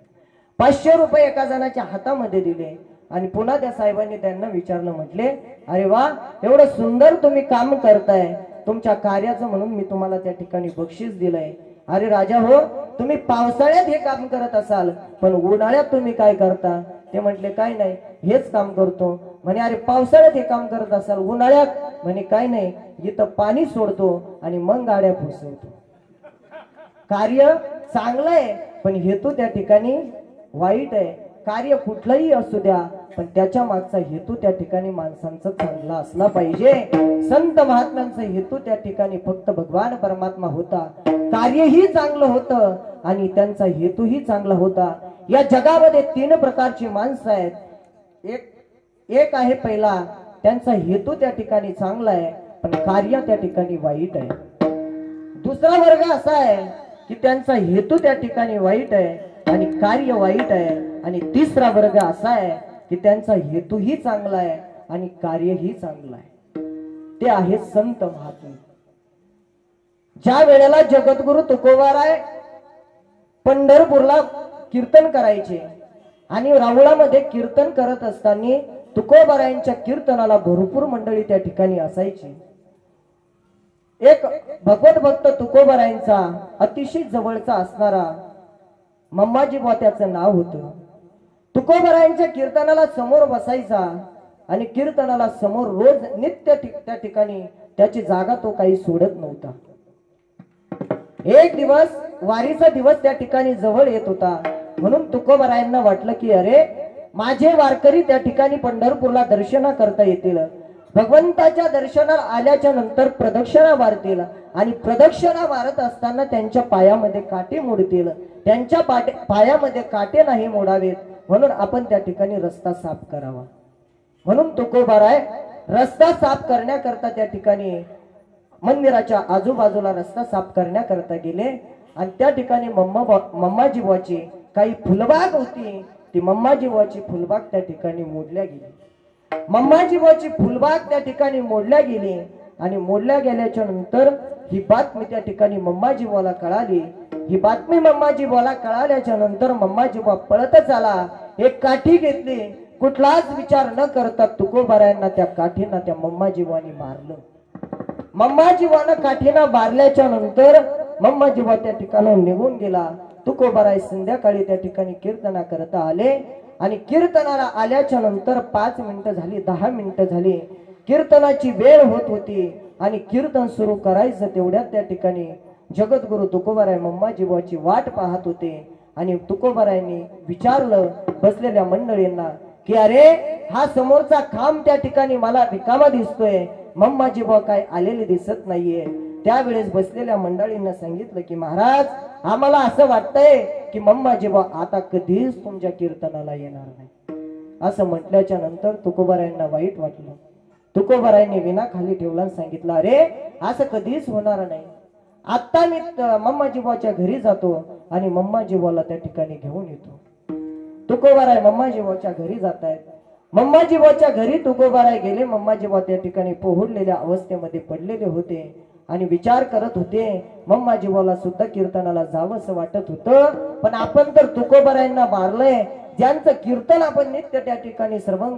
500 रुपये एका जणाच्या हातामध्ये दिले आणि पुन्हा त्या साहेबांनी त्यांना विचारलं, म्हटले अरे वा, एवढं सुंदर तुम्ही काम करताय, तुमच्या कार्याचं म्हणून मी तुम्हाला त्या ठिकाणी बक्षीस दिलंय. अरे राजा हो, तुम्ही पावसाळ्यात हे काम करत असाल, पण उन्हाळ्यात तुम्ही काय करता? ते म्हटले काय नाही, हेच काम करतो. म्हणे अरे पावसाळ्यात हे काम करत असाल, उन्हाळ्यात? म्हणे काय नाही, इथं पाणी सोडतो आणि मग गाड्या पुसवतो. कार्य चांगलं आहे पण हेतू त्या ठिकाणी वाईट आहे. कार्य कुठलंही असू द्या पण त्याच्या मागचा हेतू त्या ठिकाणी माणसांचा चांगला असला पाहिजे. संत महात्म्यांचा हेतू त्या ठिकाणी फक्त भगवान परमात्मा होता, कार्यही चांगलं होतं आणि त्यांचा हेतूही चांगला होता. या जगामध्ये 3 प्रकारची माणसं आहेत. एक आहे पहिला, त्यांचा हेतू त्या ठिकाणी चांगला आहे पण कार्य त्या ठिकाणी वाईट आहे. दुसरा वर्ग असा आहे की त्यांचा हेतू त्या ठिकाणी वाईट आहे आणि कार्य वाईट आहे. आणि तिसरा वर्ग असा आहे की त्यांचा हेतूही चांगला आहे आणि कार्यही चांगलं आहे. ते आहे संत महात्मे. ज्या वेळेला जगद्गुरु तुकोबाराय पंढरपूरला कीर्तन करायचे आणि राहुळामध्ये कीर्तन करत असताना तुकोबारायांच्या कीर्तनाला भरपूर मंडळी त्या ठिकाणी असायची. एक भगवत भक्त तुकोबारायांचा अतिशय जवळचा असणारा मम्माजी बुवा त्याचं नाव होतं. तुकोबारायांच्या कीर्तनाला समोर बसायचा आणि कीर्तनाला समोर रोज नित्य त्या ठिकाणी त्याची जागा तो काही सोडत नव्हता. एक दिवस वारीचा दिवस त्या ठिकाणी जवळ येत होता, म्हणून तुकोबारायांना वाटलं की अरे माझे वारकरी त्या ठिकाणी पंढरपूरला दर्शना करता येतील, भगवंताच्या दर्शनाला आल्याच्या नंतर प्रदक्षिणा मारतील आणि प्रदक्षिणा मारत असताना त्यांच्या पायामध्ये काटे मोडतील, त्यांच्या पायामध्ये काटे नाही मोडावेत, म्हणून आपण त्या ठिकाणी रस्ता साफ करावा. म्हणून तुकोबाराय रस्ता साफ करण्याकरता त्या ठिकाणी मंदिराच्या आजूबाजूला रस्ता साफ करण्याकरता गेले आणि त्या ठिकाणी मम्माजी बुवाची काही फुलबाग होती, ती मम्माजी बुवाची फुलबाग त्या ठिकाणी मोडल्या गेली. मम्माजी बुवाची फुलबाग त्या ठिकाणी मोडल्या गेली आणि मोडल्या गेल्याच्या नंतर ही बातमी त्या ठिकाणी मम्माजी बुवाला कळाली. ही बातमी मम्माजी बुवाला कळाल्याच्या नंतर मम्माजी बुवा पळतच आला, एक काठी घेतली, कुठलाच विचार न करता तुकोबारायांना त्या काठीना त्या मम्माजी बुवानी मारलं. मम्माजी बुवानं काठीना मारल्याच्या नंतर मम्माजी बुवा त्या ठिकाणी निघून गेला. तुकोबाराय संध्याकाळी त्या ठिकाणी कीर्तना करता आले आणि कीर्तनाला आल्याच्या नंतर 5 मिनिटं झाली, 10 मिनिटं झाली, कीर्तनाची वेळ होत होती आणि कीर्तन सुरू करायचं तेवढ्यात त्या ठिकाणी जगद्गुरु तुकोबाराय मम्माजी बुवाची वाट पाहत होते आणि तुकोबारायांनी विचारलं बसलेल्या मंडळींना की अरे हा समोरचा खांब त्या ठिकाणी मला रिकामा दिसतोय, मम्माजी बुवा काय आलेले दिसत नाहीये. त्यावेळेस बसलेल्या मंडळींना सांगितलं की महाराज आम्हाला असं वाटतंय की मम्माजी बुवा आता कधीच तुमच्या कीर्तनाला येणार नाही. असं म्हटल्याच्या नंतर तुकोबारायांना वाईट वाटलं. तुकोबारायांनी विना खाली ठेवला आणि सांगितलं अरे असं कधीच होणार नाही, आता मी मम्माजी बुवाच्या घरी जातो आणि मम्माजी बुवाला त्या ठिकाणी घेऊन येतो. तुकोबाराय मम्माजी बुवाच्या घरी जात आहेत. मम्माजी बुवाच्या घरी तुकोबाराय गेले. मम्माजी बुवा त्या ठिकाणी पोहडलेल्या अवस्थेमध्ये पडलेले होते आणि विचार करत होते. मम्माजी बुवाला सुद्धा कीर्तनाला जावं असं वाटत होतं, पण आपण तर तुकोबारायांना मारलंय, ज्यांचं कीर्तन आपण नित्य त्या ठिकाणी श्रवण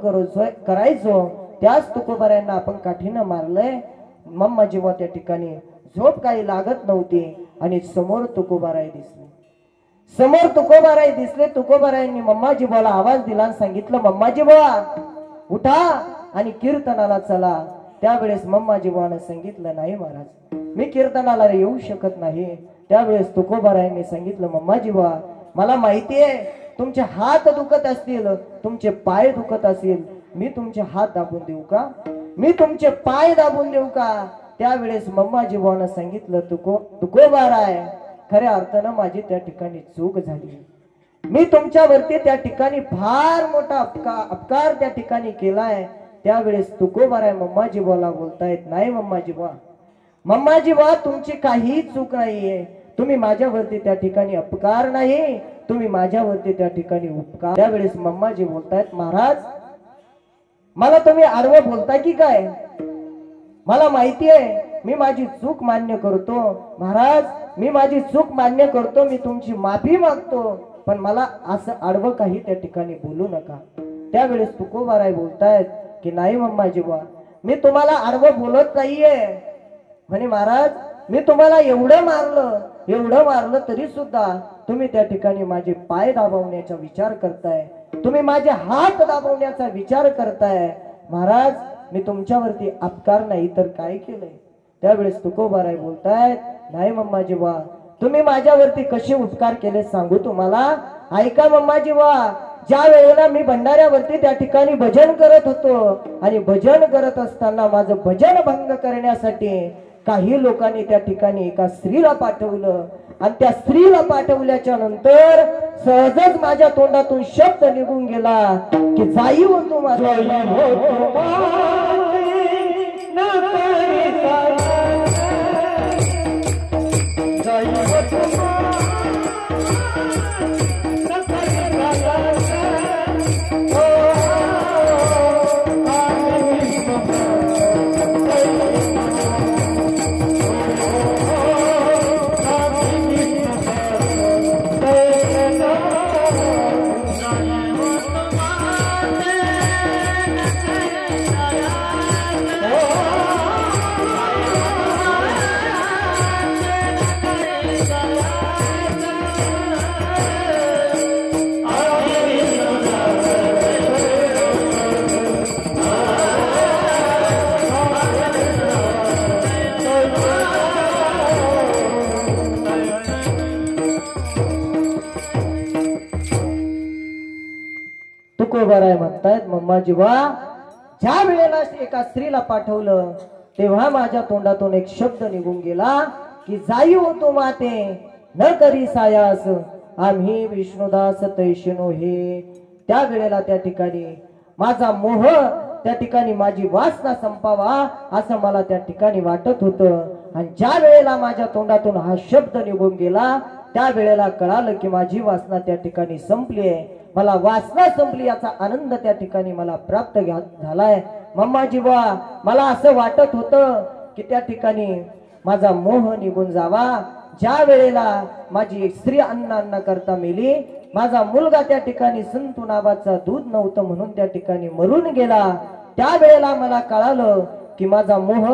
करायचो त्याच तुकोबारायांना आपण काठीनं मारलंय. मम्माजी बुवा त्या ठिकाणी झोप काही लागत नव्हती आणि समोर तुकोबाराय दिसले. समोर तुकोबाराय दिसले. तुकोबारायांनी मम्माजी बुवाला आवाज दिला आणि सांगितलं मम्माजी बुवा उठा आणि कीर्तनाला चला. त्यावेळेस मम्माजी बुवानं सांगितलं नाही महाराज मी कीर्तनाला येऊ शकत नाही. त्यावेळेस तुकोबारायांनी सांगितलं मम्माजी बुवा मला माहिती आहे तुमचे हात दुखत असतील, तुमचे पाय दुखत असतील, मी तुमचे हात दाबून देऊ का, मी तुमचे पाय दाबून देऊ का. त्यावेळेस मम्माजी बुवानं सांगितलं तुकोबाराय खऱ्या अर्थानं माझी त्या ठिकाणी चूक झाली, मी तुमच्यावरती त्या ठिकाणी फार मोठा अपकार त्या ठिकाणी केलाय. त्यावेळेस तुकोबाराय मम्माजी बुवाला बोलतायत नाही मम्माजी बुवा तुमची काही चूक नाहीये, तुम्ही माझ्यावरती त्या ठिकाणी अपकार नाही, तुम्ही माझ्यावरती त्या ठिकाणी उपकार. त्यावेळेस मम्माजी बोलतायत, महाराज मला तुम्ही आडवं बोलताय की काय? मला माहिती आहे मी माझी चूक मान्य करतो. महाराज मी माझी चूक मान्य करतो, मी तुमची माफी मागतो, पण मला असं आडवं काही त्या ठिकाणी बोलू नका. त्यावेळेस तुकोबाराय बोलतायत की नाही मम्माजी बा, मी तुम्हाला आडवं बोलत नाहीये. म्हणे महाराज मी तुम्हाला एवढं मारलं तरी सुद्धा तुम्ही त्या ठिकाणी माझे पाय दाबवण्याचा विचार करताय, तुम्ही माझे हात दाबवण्याचा विचार करताय. महाराज मी तुमच्यावरती अपकार नाही तर काय केलंय? त्यावेळेस तुकोबाराय बोलतायत, नाही मम्माजी बा, तुम्ही माझ्यावरती कसे उपकार केले सांगू तुम्हाला. ऐका मम्माजी बा, ज्या वेळेला मी भंडाऱ्यावरती त्या ठिकाणी भजन करत होतो आणि भजन करत असताना माझं भजन भंग करण्यासाठी काही लोकांनी त्या ठिकाणी एका स्त्रीला पाठवलं आणि त्या स्त्रीला पाठवल्याच्या नंतर सहजच माझ्या तोंडातून शब्द निघून गेला की जाई होतो माझा तुकोबाराय म्हणतायत, मम्माजी बा, ज्या वेळेला एका स्त्रीला पाठवलं तेव्हा माझ्या तोंडातून एक शब्द निघून गेला की जाई होतो माते न करी सायास आम्ही विष्णुदास तैशिनो हे. त्या वेळेला त्या ठिकाणी माझा मोह, त्या ठिकाणी माझी वासना संपावा असं मला त्या ठिकाणी वाटत होतं. आणि ज्या वेळेला माझ्या तोंडातून हा शब्द निघून गेला त्या वेळेला कळालं की माझी वासना त्या ठिकाणी संपली आहे. मला वासना संपली याचा आनंद त्या ठिकाणी मला प्राप्त झालाय. मम्माजी बा, मला असं वाटत होतं की त्या ठिकाणी माझा मोह निघून जावा. ज्या वेळेला माझी एक स्त्री अन्न करता मेली, माझा मुलगा त्या ठिकाणी संतू नावाचा दूध नव्हतं म्हणून त्या ठिकाणी मरून गेला, त्या वेळेला मला कळालं की माझा मोह,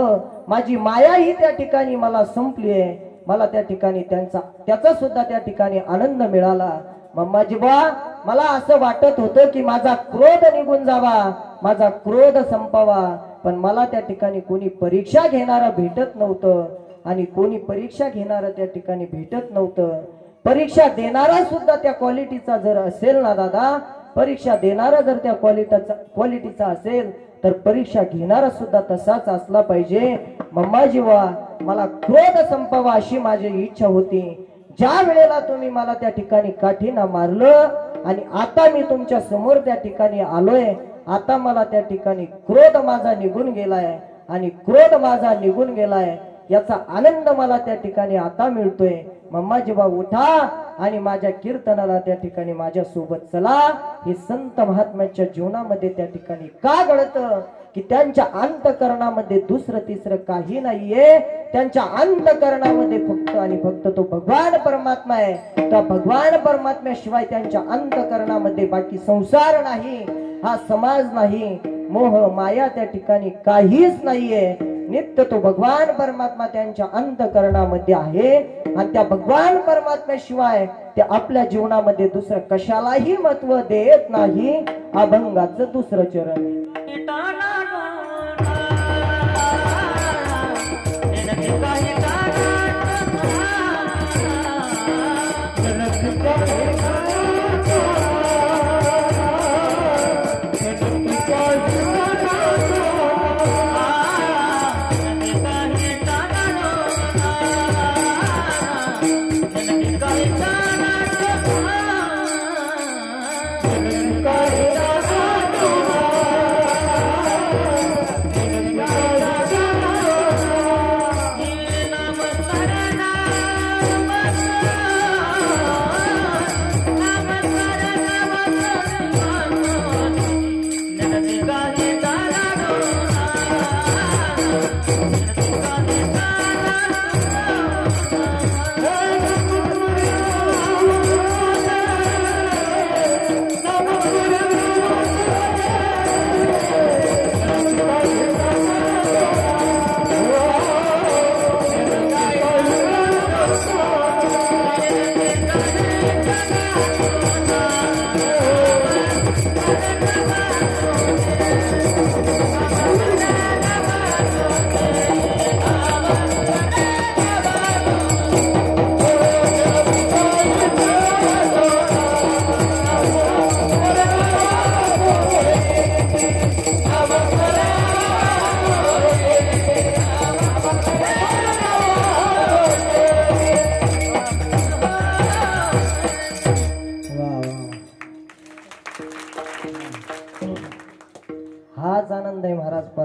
माझी माया ही त्या ठिकाणी मला संपली आहे. मला त्या ठिकाणी त्याचा सुद्धा त्या ठिकाणी आनंद मिळाला. मम्माजी बा, मला असं वाटत होतं की माझा क्रोध निघून जावा, माझा क्रोध संपावा, पण मला त्या ठिकाणी कोणी परीक्षा घेणारा भेटत नव्हतं आणि कोणी परीक्षा घेणारा त्या ठिकाणी भेटत नव्हतं. परीक्षा देणारा सुद्धा त्या क्वालिटीचा जर असेल ना दादा, परीक्षा देणारा जर त्या क्वालिटीचा असेल तर परीक्षा घेणारा सुद्धा तसाच असला पाहिजे. मम्माजी बा, मला क्रोध संपावा अशी माझी इच्छा होती. ज्या वेळेला तुम्ही मला त्या ठिकाणी काठीना मारलं आणि आता मी तुमच्या समोर त्या ठिकाणी आलोय, आता मला त्या ठिकाणी क्रोध माझा निघून गेलाय आणि क्रोध माझा निघून गेलाय याचा आनंद मला त्या ठिकाणी आता मिळतोय. मम्माजी बा, उठा आणि माझ्या कीर्तनाला त्या ठिकाणी माझ्या सोबत चला. हे संत महात्म्याच्या जीवनामध्ये त्या ठिकाणी का घडतं की त्यांच्या अंतकरणामध्ये दुसरं तिसरं काही नाहीये. त्यांच्या अंतकरणामध्ये फक्त आणि फक्त तो भगवान परमात्मा आहे. त्या भगवान परमात्म्याशिवाय त्यांच्या अंतकरणामध्ये बाकी संसार नाही, हा समाज नाही, मोह माया त्या ठिकाणी काहीच नाहीये. नित्य तो भगवान परमात्मा त्यांच्या अंतकरणामध्ये आहे आणि त्या भगवान परमात्म्याशिवाय ते आपल्या जीवनामध्ये दुसरं कशालाही महत्व देत नाही. अभंगाचं दुसरं चरण.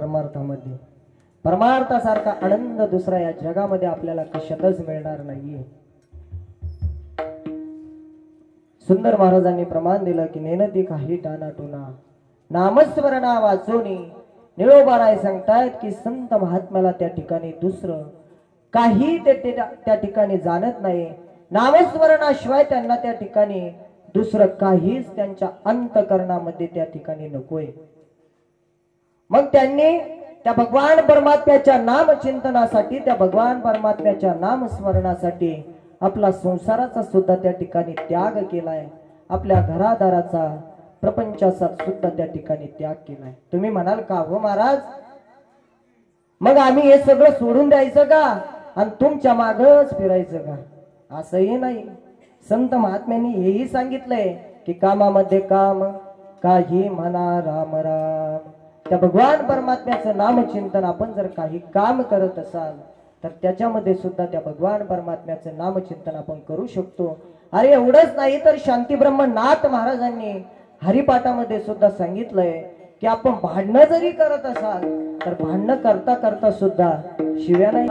परमार्थामध्ये. परमार्थासारखा आनंद दुसरा या जगामध्ये आपल्याला कशातच मिळणार नाहीये. सुंदर महाराजांनी प्रमाण दिलं की नेनती काही टानाटुना नामस्मरणा वाचोनी. निळोबाराय सांगतायत की संत महात्म्याला त्या ठिकाणी दुसरं काही त्या ठिकाणी जाणत नाही. नामस्मरणाशिवाय त्यांना त्या ठिकाणी दुसरं काहीच त्यांच्या अंतकरणामध्ये त्या ठिकाणी नकोय. मग त्यांनी त्या भगवान परमात्म्याच्या नामचिंतनासाठी, त्या भगवान परमात्म्याच्या नामस्मरणासाठी आपला संसाराचा सुद्धा त्या ठिकाणी त्याग केलाय. आपल्या घरादाराचा, प्रपंचाचा सुद्धा त्या ठिकाणी त्याग केलाय. तुम्ही म्हणाल का हो महाराज, मग आम्ही हे सगळं सोडून द्यायचं का आणि तुमच्या मागच फिरायचं का? असंही नाही. संत महात्म्यांनी हेही सांगितलंय की कामामध्ये काम, काही म्हणा राम राम. त्या भगवान परमात्म्याचं नामचिंतन आपण जर काही काम करत असाल तर त्याच्यामध्ये सुद्धा त्या भगवान परमात्म्याचं नामचिंतन आपण करू शकतो. अरे एवढंच नाही तर शांतीब्रह्मनाथ महाराजांनी हरिपाठामध्ये सुद्धा सांगितलंय की आपण भांडणं जरी करत असाल तर भांडणं करता करता सुद्धा शिव्या नाही.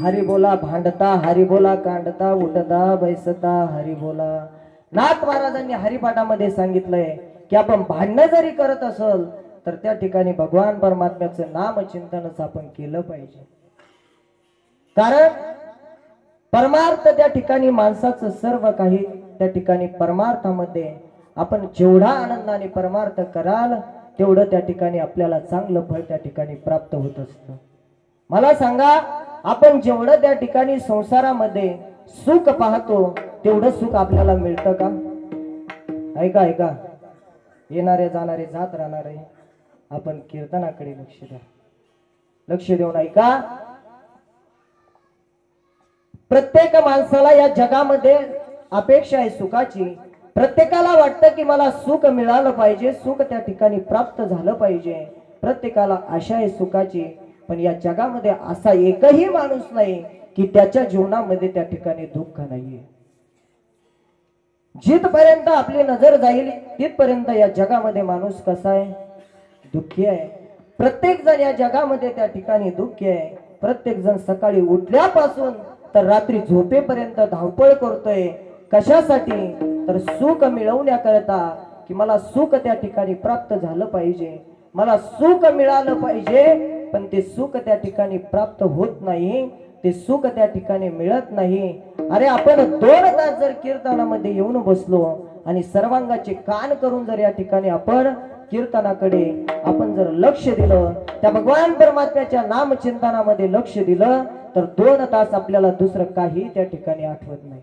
हरि बोला भांडता, हरि बोला कांडता, उठता बैसता हरि बोला. नाथ महाराजांनी हरिपाठामध्ये सांगितलंय की आपण भांडणं जरी करत असल तर त्या ठिकाणी भगवान परमात्म्याचं नामचिंतनच आपण केलं पाहिजे. कारण परमार्थ त्या ठिकाणी माणसाचं सर्व काही त्या ठिकाणी परमार्थामध्ये आपण जेवढा आनंदाने परमार्थ कराल तेवढं त्या ठिकाणी आपल्याला चांगलं फळ त्या ठिकाणी प्राप्त होत असतं. मला सांगा, आपण जेवढं त्या ठिकाणी संसारामध्ये सुख पाहतो तेवढं सुख आपल्याला मिळतं का? ऐका ऐका, येणारे जाणारे जात राहणारे, आपण कीर्तनाकडे लक्ष द्या. लक्ष देऊन ऐका. प्रत्येक माणसाला या जगामध्ये अपेक्षा आहे सुखाची. प्रत्येकाला वाटतं की मला सुख मिळालं पाहिजे, सुख त्या ठिकाणी प्राप्त झालं पाहिजे. प्रत्येकाला आशा आहे सुखाची. पण या जगामध्ये असा एकही माणूस नाही की त्याच्या जीवनामध्ये त्या ठिकाणी दुःख नाहीये. जिथपर्यंत आपली नजर जाईल तिथपर्यंत या जगामध्ये माणूस कसा आहे? दुःखी आहे. प्रत्येक जण या जगामध्ये त्या ठिकाणी दुःखी आहे. प्रत्येक जण सकाळी उठल्यापासून तर रात्री झोपेपर्यंत धावपळ करतोय. कशासाठी? तर सुख मिळवण्याकरता, की मला सुख त्या ठिकाणी प्राप्त झालं पाहिजे, मला सुख मिळालं पाहिजे. पण ते सुख त्या ठिकाणी प्राप्त होत नाही, ते सुख त्या ठिकाणी मिळत नाही. अरे आपण 2 तास जर कीर्तनामध्ये येऊन बसलो आणि सर्वांगाचे कान करून जर या ठिकाणी आपण कीर्तनाकडे आपण जर लक्ष दिलं, त्या भगवान परमात्म्याच्या नामचिंतनामध्ये लक्ष दिलं तर 2 तास आपल्याला दुसरं काही त्या ठिकाणी आठवत नाही.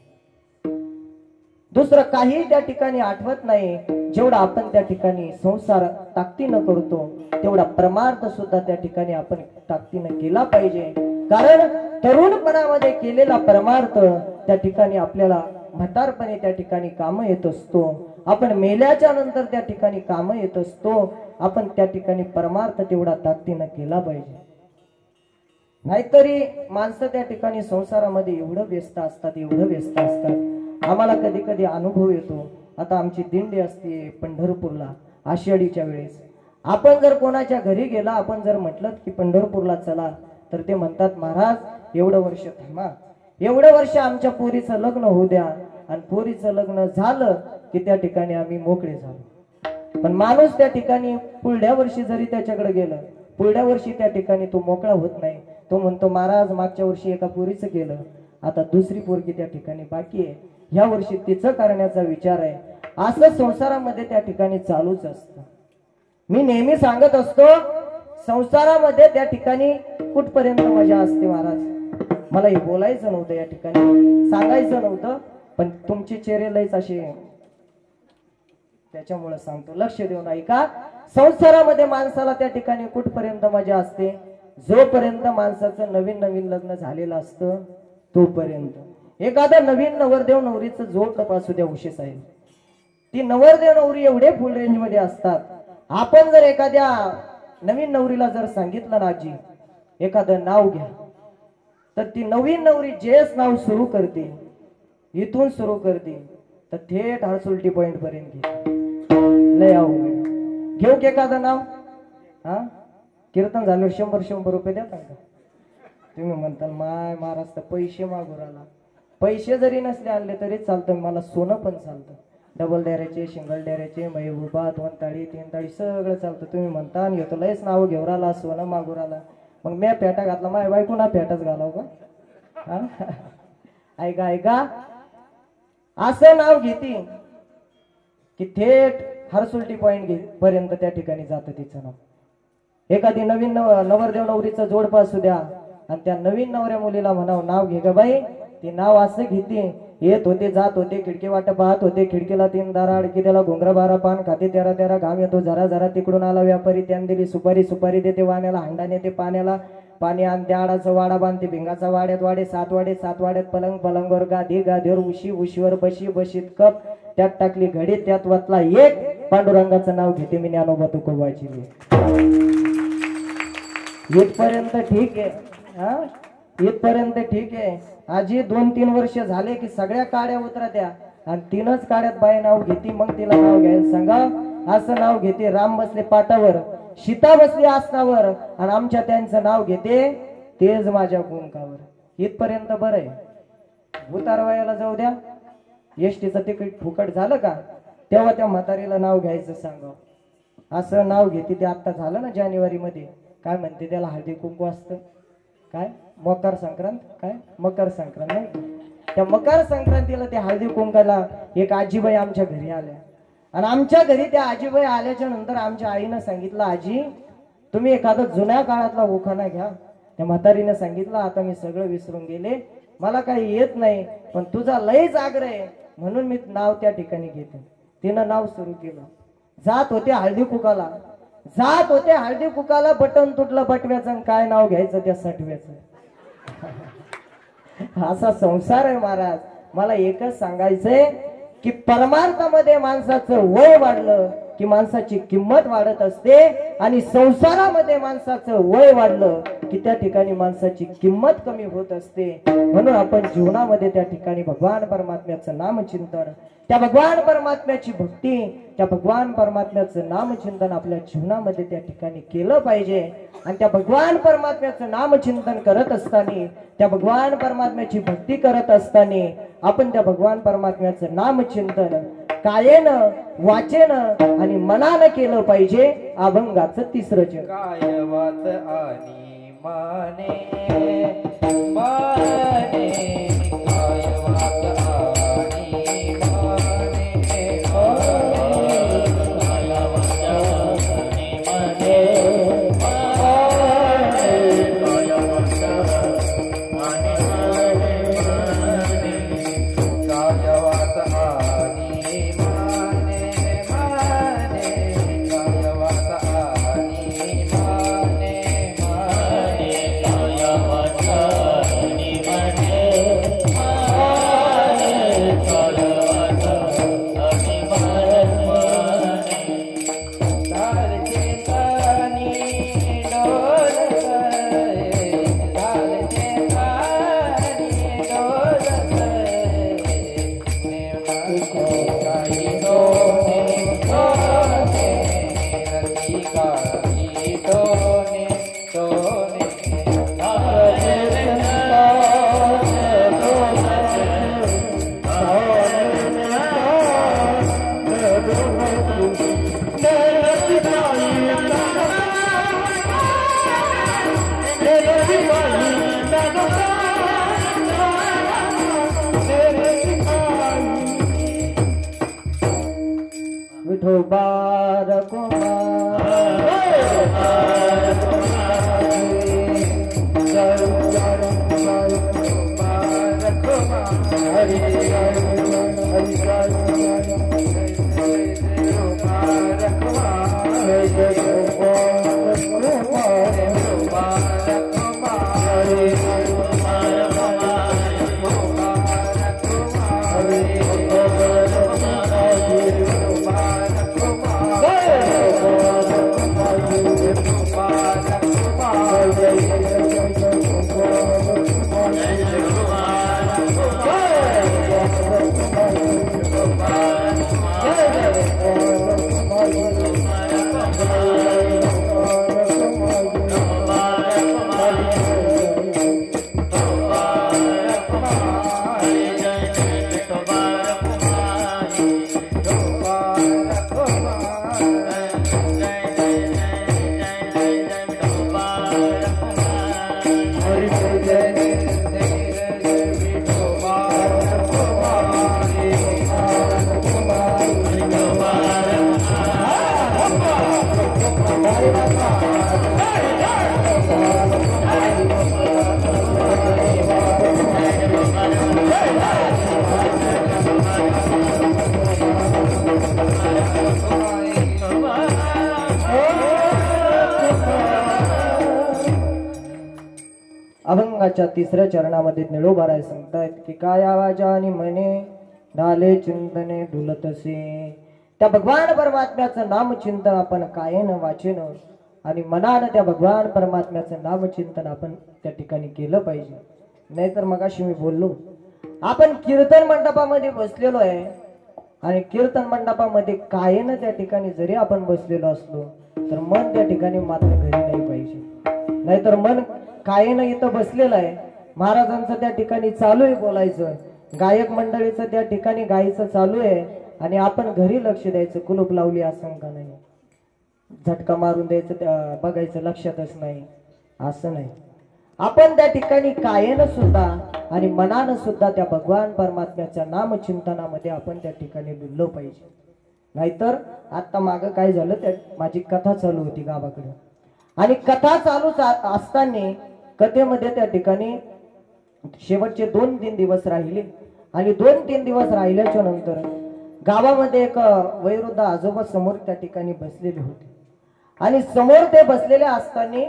दुसरं काही त्या ठिकाणी आठवत नाही. जेवढा आपण त्या ठिकाणी संसार ताकदीनं करतो तेवढा परमार्थ सुद्धा त्या ठिकाणी आपण ताकदीनं केला पाहिजे. कारण तरुणपणामध्ये केलेला परमार्थ त्या ठिकाणी आपल्याला म्हातारपणे त्या ठिकाणी काम येत असतो. आपण मेल्याच्या नंतर त्या ठिकाणी काम येत असतो. आपण त्या ठिकाणी परमार्थ तेवढा ताकदीनं केला पाहिजे. नाहीतरी माणसं त्या ठिकाणी संसारामध्ये एवढं व्यस्त असतात, एवढं व्यस्त असतात. आम्हाला कधी कधी अनुभव येतो. आता आमची दिंडी असते पंढरपूरला आषाढीच्या वेळेस. आपण जर कोणाच्या घरी गेला, आपण जर म्हटलं की पंढरपूरला चला, तर ते म्हणतात महाराज एवढं वर्ष थांबा, एवढं वर्ष आमच्या पोरीचं लग्न होऊ द्या, आणि पोरीचं लग्न झालं की त्या ठिकाणी आम्ही मोकळे झालो. पण माणूस त्या ठिकाणी पुढल्या वर्षी जरी त्याच्याकडे गेलं, पुढल्या वर्षी त्या ठिकाणी तो मोकळा होत नाही. तो म्हणतो महाराज मागच्या वर्षी एका पोरीचं केलं, आता दुसरी पोरगी त्या ठिकाणी बाकी आहे, ह्या वर्षी तिचं करण्याचा विचार आहे. असं संसारामध्ये त्या ठिकाणी चालूच असतं. मी नेहमी सांगत असतो, संसारामध्ये त्या ठिकाणी कुठपर्यंत मजा असते महाराज. मला हे बोलायचं नव्हतं, या ठिकाणी सांगायचं नव्हतं, पण तुमचे चेहरे लयच असे, त्याच्यामुळे सांगतो. लक्ष देऊन ऐका. संसारामध्ये माणसाला त्या ठिकाणी कुठपर्यंत मजा असते? जोपर्यंत माणसाचं नवीन नवीन लग्न झालेलं असतं तोपर्यंत एखादा नवीन नवरदेव नवरीचं जोड तपासू द्या उशी साहेब. ती नवरदेव नवरी एवढे फुल रेंज मध्ये असतात. आपण जर एखाद्या नवीन नवरीला जर सांगितलं ना आजी एखादं नाव घ्या, तर ती नवीन नवरी जेच नाव सुरू करते इथून सुरू करते तर थेट हरसुलटी पॉइंट पर्यंत घे. लय अवघड. घेऊ की एखादं नाव? हा, कीर्तन झाल्यावर 100 रुपये देता का? तुम्ही म्हणता माय महाराज तर पैसे मागू राहिला. पैसे जरी नसले आणले तरी चालतं, मला सोनं पण चालतं. डबल डेऱ्याचे, सिंगल डेऱ्याचे, महबूबा, 2 ताळी 3 ताळी सगळं चालतं. तुम्ही म्हणता आणि घेतो लयच नाव घेऊ राहिला, सोनं मागू राहिला. मग मी पेटा घातला, माय बायको ना पेटाच घालाव का? ऐका ऐका, असं नाव घेते की थेट हरसुलटी पॉइंट पर्यंत त्या ठिकाणी जातं तिचं नाव. एखादी नवीन नवरदेव नवरीचं जोड असू द्या आणि त्या नवीन नवऱ्या मुलीला म्हणावं नाव घे ग बाई. ती नाव असं घेते, येत होते जात होते खिडकी वाट पाहत होते, खिडकीला 3 दारा अडकी त्याला घोंगरा 12 पान खाते 13 घाम येतो जरा जरा तिकडून आला व्यापारी त्यान दिली सुपारी, सुपारी देते वाण्याला, हांडा नेते पाण्याला, पाणी आणते आडाचं वाडा बांधते भिंगाचा वाड्यात वाडे 7 वाडे 7 वाड्यात पलंग, पलंगवर गादी, गादीवर उशी, उशीवर बशी, बशीत कप, त्यात टाकली घडी, त्यात वतला एक पांडुरंगाचं नाव घेते मी ज्ञानोबा तुकोबाची. इथपर्यंत ठीक आहे. हा, इथपर्यंत ठीक आहे. आजी 2-3 वर्ष झाले की सगळ्या काड्या उतरत्या आणि 3च काड्यात बाई नाव घेते. मग तिला नाव घ्यायला सांगा. असं नाव घेते, राम बसले पाटावर, सीता बसली आसनावर आणि आमच्या त्यांचं नाव घेते तेज माझ्या कुंकावर. इथपर्यंत बरं आहे. उतारवायाला जाऊ द्या, एसटीचं तिकीट फुकट झालं का तेव्हा त्या म्हातारीला नाव घ्यायचं सांगा. असं नाव घेते. ते आता झालं ना जानेवारी मध्ये, काय म्हणते त्याला, हळदी कुंकू असतं, काय मकर संक्रांत, काय मकर संक्रांत नाही. त्या मकर संक्रांतीला त्या हळदी कुंकाला एक आजीबाई आमच्या घरी आल्या आणि आमच्या घरी त्या आजीबाई आल्याच्या नंतर आमच्या आईनं सांगितलं, आजी तुम्ही एखादा जुन्या काळातला उखाणा घ्या. त्या म्हातारीने सांगितलं, आता मी सगळं विसरून गेले, मला काही येत नाही, पण तुझा लयच आग्रह आहे म्हणून मी नाव त्या ठिकाणी घेते. तिनं नाव सुरू केलं. जात होते हळदी कुकाला, जात होते हळदी कुकाला, बटन तुटलं बटव्याचं, काय नाव घ्यायचं त्या सटव्याचं. असा संसार आहे महाराज. मला एकच सांगायचंय की परमार्थामध्ये माणसाचं वय वाढलं की माणसाची किंमत वाढत असते आणि संसारामध्ये माणसाचं वय वाढलं की त्या ठिकाणी माणसाची किंमत कमी होत असते. म्हणून आपण जीवनामध्ये त्या ठिकाणी भगवान परमात्म्याचं नामचिंतन, त्या भगवान परमात्म्याची भक्ती, त्या भगवान परमात्म्याचं नामचिंतन आपल्या जीवनामध्ये त्या ठिकाणी केलं पाहिजे. आणि त्या भगवान परमात्म्याचं नामचिंतन करत असताना, त्या भगवान परमात्म्याची भक्ती करत असताना आपण त्या भगवान परमात्म्याचं नामचिंतन कायेनं, वाचेनं आणि मनानं केलं पाहिजे. अभंगाचं 3रं चरण. काय वाच आणि माने माने, काय वाच आणि माने अभंगाच्या तिसऱ्या चरणामध्ये निळोबाराय सांगतायत की काय आवाजाने म्हणे डाले चिंतने डुलतसे. त्या भगवान परमात्म्याचं नामचिंतन आपण कायेनं वाचेन आणि मनानं त्या भगवान परमात्म्याचं नामचिंतन आपण त्या ठिकाणी केलं पाहिजे. नाहीतर मगाशी मी बोललो आपण कीर्तन मंडपामध्ये बसलेलो आहे आणि कीर्तन मंडपामध्ये कायेनं त्या ठिकाणी जरी आपण बसलेलो असलो तर मन त्या ठिकाणी मात्र घरी नाही पाहिजे. नाहीतर मन कायेनं इथं बसलेलं आहे, महाराजांचं त्या ठिकाणी चालू आहे बोलायचं, गायक मंडळीचं त्या ठिकाणी गायचं चालू आहे आणि आपण घरी लक्ष द्यायचं, कुलूप लावली असं का नाही, झटका मारून द्यायचं बघायचं लक्षातच नाही असं नाही. आपण त्या ठिकाणी कायेनं सुद्धा आणि मनानं सुद्धा त्या भगवान परमात्म्याच्या नामचिंतनामध्ये आपण त्या ठिकाणी डुललो पाहिजे. नाहीतर आता मागं काय झालं, त्या माझी कथा चालू होती गावाकडे आणि कथा चालू असताना कथेमध्ये त्या ठिकाणी शेवटचे 2-3 दिवस राहिले आणि 2-3 दिवस राहिल्याच्या नंतर गावामध्ये एक वयोवृद्ध आजोबा समोर त्या ठिकाणी बसलेले होते आणि समोर ते बसलेले असताना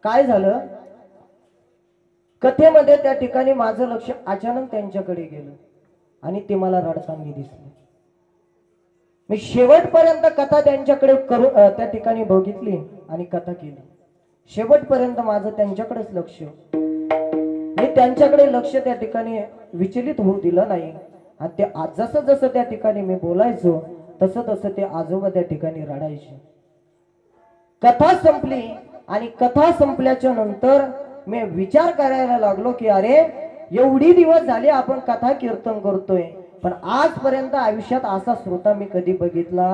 काय झालं, कथेमध्ये त्या ठिकाणी माझं लक्ष अचानक त्यांच्याकडे गेलं आणि ते मला रडताना दिसले. मी शेवटपर्यंत कथा त्यांच्याकडे त्या ठिकाणी बघितली आणि कथा केली. शेवटपर्यंत माझं त्यांच्याकडेच लक्ष, मी त्यांच्याकडे लक्ष त्या ठिकाणी विचलित होऊ दिलं नाही आणि ते जसं जसं त्या ठिकाणी मी बोलायचो तसं तसं ते आजोबा त्या ठिकाणी रडायचे. कथा संपली आणि कथा संपल्याच्या नंतर मी विचार करायला लागलो की अरे एवढी दिवस झाले आपण कथा कीर्तन करतोय पण आजपर्यंत आयुष्यात असा श्रोता मी कधी बघितला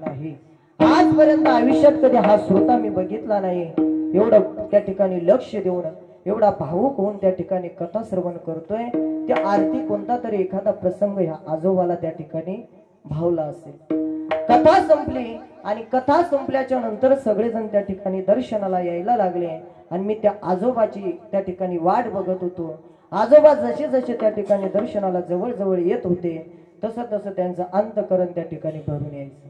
नाही, आजपर्यंत आयुष्यात कधी हा श्रोता मी बघितला नाही. एवढं त्या ठिकाणी लक्ष देऊन एवढा भावुक होऊन त्या ठिकाणी कथा श्रवण करतोय. त्या आरती कोणता तरी एखादा प्रसंग ह्या आजोबाला त्या ठिकाणी भावला असेल. कथा संपली आणि कथा संपल्याच्या नंतर सगळेजण त्या ठिकाणी दर्शनाला यायला लागले आणि मी त्या आजोबाची त्या ठिकाणी वाट बघत होतो. आजोबा जसे जसे त्या ठिकाणी दर्शनाला जवळ जवळ येत होते तसं तसं त्यांचं अंतकरण त्या ठिकाणी भरून यायचं.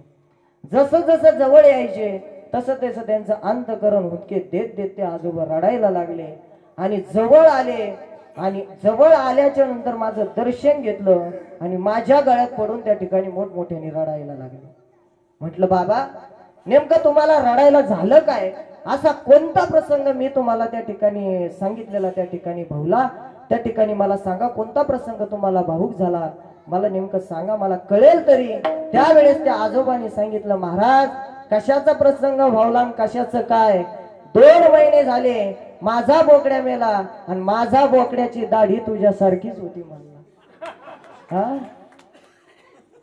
जसं जसं जवळ यायचे तसं तसं त्यांचं अंतकरण हुंदके देत देत ते आजोबा रडायला लागले आणि जवळ आले आणि जवळ आल्याच्या नंतर माझं दर्शन घेतलं आणि माझ्या गळ्यात पडून त्या ठिकाणी मोठमोठ्याने रडायला लागले. म्हटलं बाबा नेमकं तुम्हाला रडायला झालं काय, असा कोणता प्रसंग मी तुम्हाला त्या ठिकाणी सांगितलेला त्या ठिकाणी भावला, त्या ठिकाणी मला सांगा कोणता प्रसंग तुम्हाला भावुक झाला, मला नेमकं सांगा, मला कळेल तरी. त्यावेळेस त्या आजोबांनी सांगितलं महाराज कशाचा प्रसंग भावला आणि कशाचं काय, 2 महिने झाले माझा बोकड्या मेला आणि माझा बोकड्याची दाढी तुझ्यासारखीच होती म्हणला. हा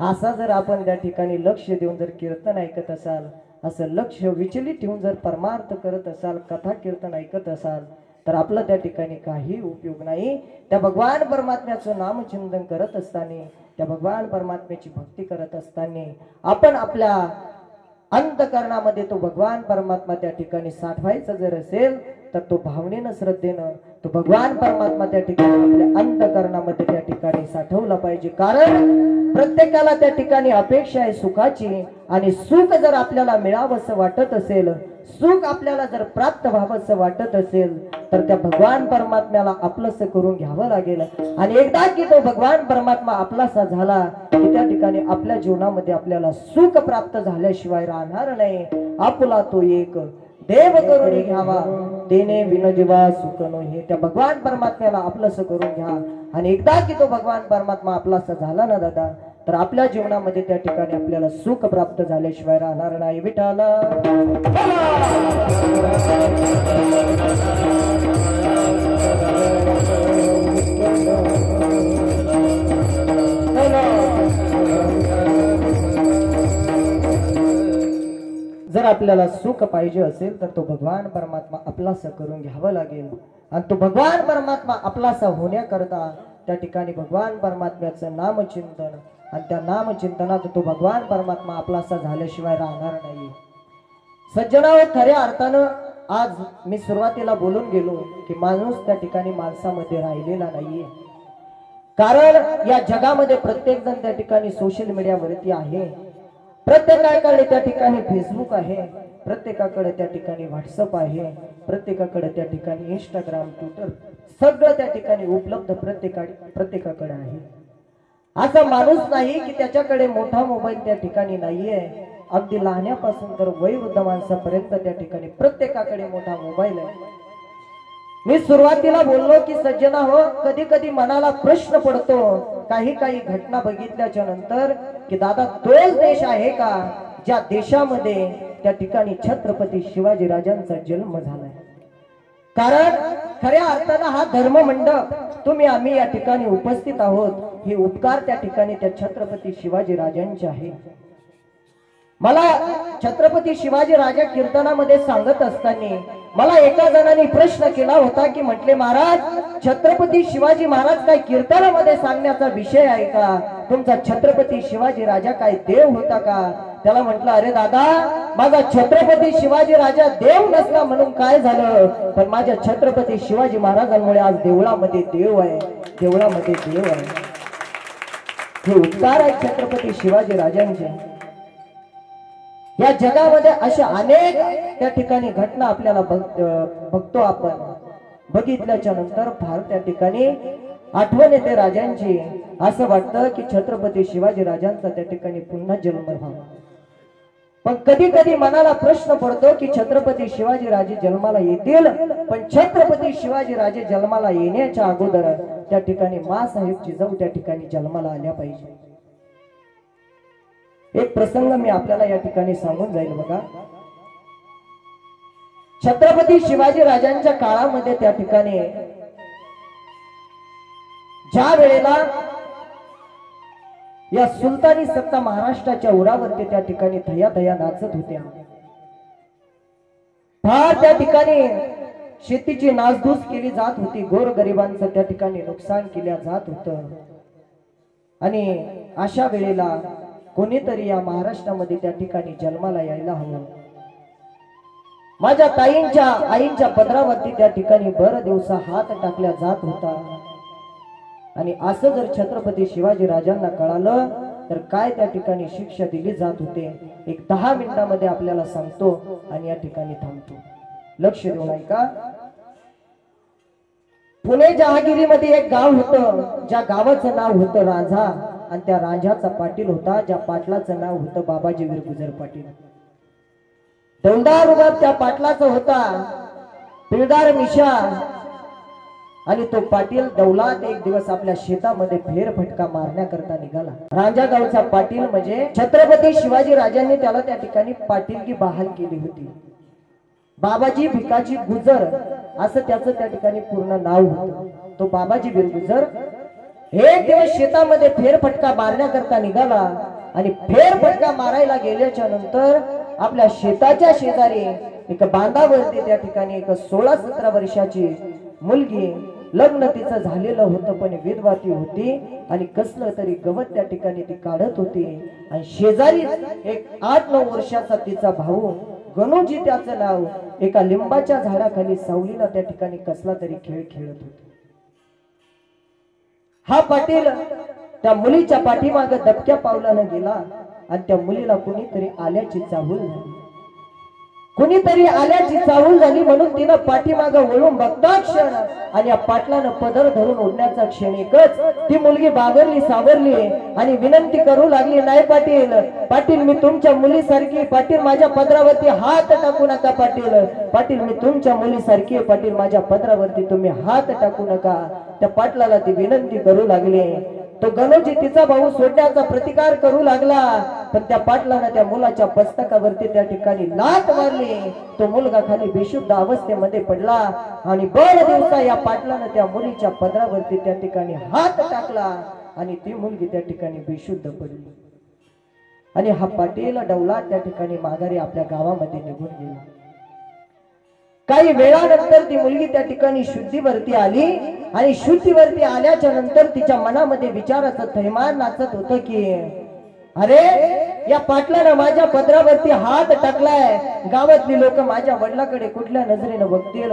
असा जर आपण त्या ठिकाणी लक्ष देऊन जर कीर्तन ऐकत असाल, असं लक्ष विचलित ठेवून जर परमार्थ करत असाल, कथा कीर्तन ऐकत असाल तर आपलं त्या ठिकाणी काही उपयोग नाही. त्या भगवान परमात्म्याचं नामचिंतन करत असताना, त्या भगवान परमात्म्याची भक्ती करत असताना आपण आपल्या अंतकरणामध्ये तो भगवान परमात्मा त्या ठिकाणी साठवायचा जर असेल तर तो भावनेनं श्रद्धेनं तो भगवान परमात्मा त्या ठिकाणी आपल्या अंतकरणामध्ये त्या ठिकाणी साठवला पाहिजे. कारण प्रत्येकाला त्या ठिकाणी अपेक्षा आहे सुखाची आणि सुख जर आपल्याला मिळावंसं वाटत असेल, सुख आपल्याला जर प्राप्त व्हावंसं वाटत असेल तर त्या भगवान परमात्म्याला आपलंसं करून घ्यावं लागेल. आणि एकदा की तो भगवान परमात्मा आपलासा झाला की त्या ठिकाणी आपल्या जीवनामध्ये आपल्याला सुख प्राप्त झाल्याशिवाय राहणार नाही. आपला तो एक देव करून घ्यावा, देणे विन जीवा सुख नो, हे त्या भगवान परमात्म्याला आपलंसं करून घ्या. आणि एकदा की तो भगवान परमात्मा आपलासा झाला ना दादा तर आपल्या जीवनामध्ये त्या ठिकाणी आपल्याला सुख प्राप्त झाल्याशिवाय राहणार नाही. विठाला जर आपल्याला सुख पाहिजे असेल तर तो भगवान परमात्मा आपलासा करून घ्यावं लागेल. आणि तो भगवान परमात्मा आपलासा होण्याकरता त्या ठिकाणी भगवान परमात्म्याचं नामचिंतन आणि त्या नामचिंतनात तो भगवान परमात्मा आपलासा झाल्याशिवाय राहणार नाही. सज्जनाव, खऱ्या अर्थानं आज मी सुरुवातीला बोलून गेलो की माणूस त्या ठिकाणी माणसामध्ये राहिलेला नाहीये. कारण या जगामध्ये प्रत्येक जण त्या ठिकाणी सोशल मीडियावरती आहे. प्रत्येकाकडे त्या ठिकाणी फेसबुक आहे, प्रत्येकाकडे त्या ठिकाणी व्हॉट्सअप आहे, प्रत्येकाकडे त्या ठिकाणी इंस्टाग्राम, ट्विटर सगळं त्या ठिकाणी उपलब्ध प्रत्येकाकडे आहे. असा माणूस नाही की त्याच्याकडे मोठा मोबाईल त्या ठिकाणी नाहीये. अगदी लहान्यापासून तर वयोवृद्ध माणसापर्यंत त्या ठिकाणी प्रत्येकाकडे मोठा मोबाईल आहे. मी सुरुवातीला बोललो की सज्जना हो, कधी कधी मनाला प्रश्न पडतो काही घटना बघितल्याच्या नंतर की दादा तोच देश आहे का ज्या देशामध्ये त्या ठिकाणी छत्रपती शिवाजी राजांचा जन्म झालाय. कारण खऱ्या अर्थानं हा धर्म मंडप आम्ही या ठिकाणी उपस्थित आहोत, हे उपकार त्या ठिकाणी त्या छत्रपती शिवाजी राजांचे आहे. मला छत्रपती शिवाजी राजा कीर्तनामध्ये सांगत असताना मला एका जणांनी प्रश्न केला होता की म्हटले महाराज, छत्रपती शिवाजी महाराज काय कीर्तनामध्ये सांगण्याचा विषय आहे का? तुमचा छत्रपती शिवाजी राजा काय देव होता का? त्याला म्हटलं अरे दादा, माझा छत्रपती शिवाजी राजा देव नसला म्हणून काय झालं, पण माझ्या छत्रपती शिवाजी महाराजांमुळे आज देवळामध्ये देव आहे, देवळामध्ये देव आहे. हे उपकार आहे छत्रपती शिवाजी राजांचे. या जगामध्ये अशा अनेक त्या ठिकाणी घटना आपल्याला बघतो आपण. बघितल्याच्या नंतर फार त्या ठिकाणी आठवण येते राजांची. असं वाटतं की छत्रपती शिवाजी राजांचा त्या ठिकाणी पुन्हा जन्म व्हावा. पण कधी कधी मनाला प्रश्न पडतो की छत्रपती शिवाजी राजे जन्माला येतील, पण छत्रपती शिवाजी राजे जन्माला येण्याच्या अगोदर त्या ठिकाणी माँसाहेब जिजाऊ त्या ठिकाणी जन्माला आल्या पाहिजे. एक प्रसंग मी आपल्याला या ठिकाणी सांगून जाईल बघा. छत्रपती शिवाजी राजांच्या काळामध्ये त्या ठिकाणी ज्या वेळेला या सुलतानी सत्ता महाराष्ट्राच्या उरावरती त्या ठिकाणी थया नाचत होत्या, फार त्या ठिकाणी शेतीची नासधूस केली जात होती, गोरगरिबांचं त्या ठिकाणी नुकसान केल्या जात होतं. आणि अशा वेळेला कोणीतरी या महाराष्ट्रामध्ये त्या ठिकाणी जन्माला यायला हवं. माझ्या ताईंच्या आईंच्या पदरावरती त्या ठिकाणी बरं दिवसा हात टाकल्या जात होता. आणि असं जर छत्रपती शिवाजी राजांना कळालं तर काय त्या ठिकाणी शिक्षा दिली जात होते, एक 10 मिनिटांमध्ये आपल्याला सांगतो आणि या ठिकाणी थांबतो. लक्ष देऊन ऐका. पुणे जहागिरीमध्ये एक गाव होतं, ज्या गावाचं नाव होतं रांझा, आणि त्या रांझाचा पाटील होता, ज्या पाटलाचं नाव होतं बाबाजी विरगुजर पाटील. दौलदार रुबाब त्या पाटलाचा होता, पिळदार मिशा. आणि तो पाटील दौलात एक दिवस आपल्या शेतामध्ये फेरफटका मारण्याकरता निघाला. रांझा गावचा पाटील म्हणजे छत्रपती शिवाजी राजांनी त्याला त्या ठिकाणी पाटीलकी बहाल केली होती. बाबाजी भिकाजी गुजर असं त्याचं त्या ठिकाणी पूर्ण नाव होतं. तो बाबाजी विरगुजर एक दिवस शेतामध्ये फेरफटका मारण्याकरता निघाला. आणि फेरफटका मारायला गेल्याच्या नंतर आपल्या शेताच्या शेजारी एक बांधावरती त्या ठिकाणी एक 16-17 वर्षाची मुलगी, लग्न तिचं झालेलं होतं पण विधवा ती होती, आणि कसलं तरी गवत त्या ठिकाणी ती काढत होती. आणि शेजारी एक 8-9 वर्षाचा तिचा भाऊ गणूजी त्याचं नाव, एका लिंबाच्या झाडाखाली सावलीला त्या ठिकाणी कसला तरी खेळ खेळत होता. हा पाटील त्या मुलीच्या पाठीमागे दबक्या पावलानं गेला आणि त्या मुलीला कुणीतरी आल्याची चाहूल झाली. कुणीतरी आल्याची चाहूल झाली म्हणून तिनं पाठीमागे वळून बघता क्षण आणि या पाटलानं पदर धरून ओढण्याचा क्षण एकच ती मुलगी बागरली, सावरली आणि विनंती करू लागली, नाही पाटील, पाटील मी तुमच्या मुलीसारखी, पाटील माझ्या पदरावरती हात टाकू नका, पाटील, पाटील मी तुमच्या मुलीसारखी, पाटील माझ्या पदरावरती तुम्ही हात टाकू नका. त्या पाटलाला ती विनंती करू लागली. तो गणोजी तिचा भाऊ सोडण्याचा प्रतिकार करू लागला, पण त्या पाटलानं त्या मुलाच्या पुस्तकावरती त्या ठिकाणी लात मारली. तो मुलगा खाली बेशुद्ध अवस्थेमध्ये पडला आणि बरं दिवसा या पाटलानं त्या मुलीच्या पदरावरती त्या ठिकाणी हात टाकला आणि ती मुलगी त्या ठिकाणी बेशुद्ध पडली. आणि हा पाटील डौला त्या ठिकाणी माघारी आपल्या गावामध्ये निघून गेला. काही वेळानंतर ती मुलगी त्या ठिकाणी शुद्धीवरती आली आणि शुद्धीवरती आल्याच्या नंतर तिच्या मनामध्ये विचाराचं थैमान नाचत होतं की अरे या पाटलानं माझ्या पदरावरती हात टाकलाय, गावातली लोक माझ्या वडिलाकडे कुठल्या नजरेनं बघतील,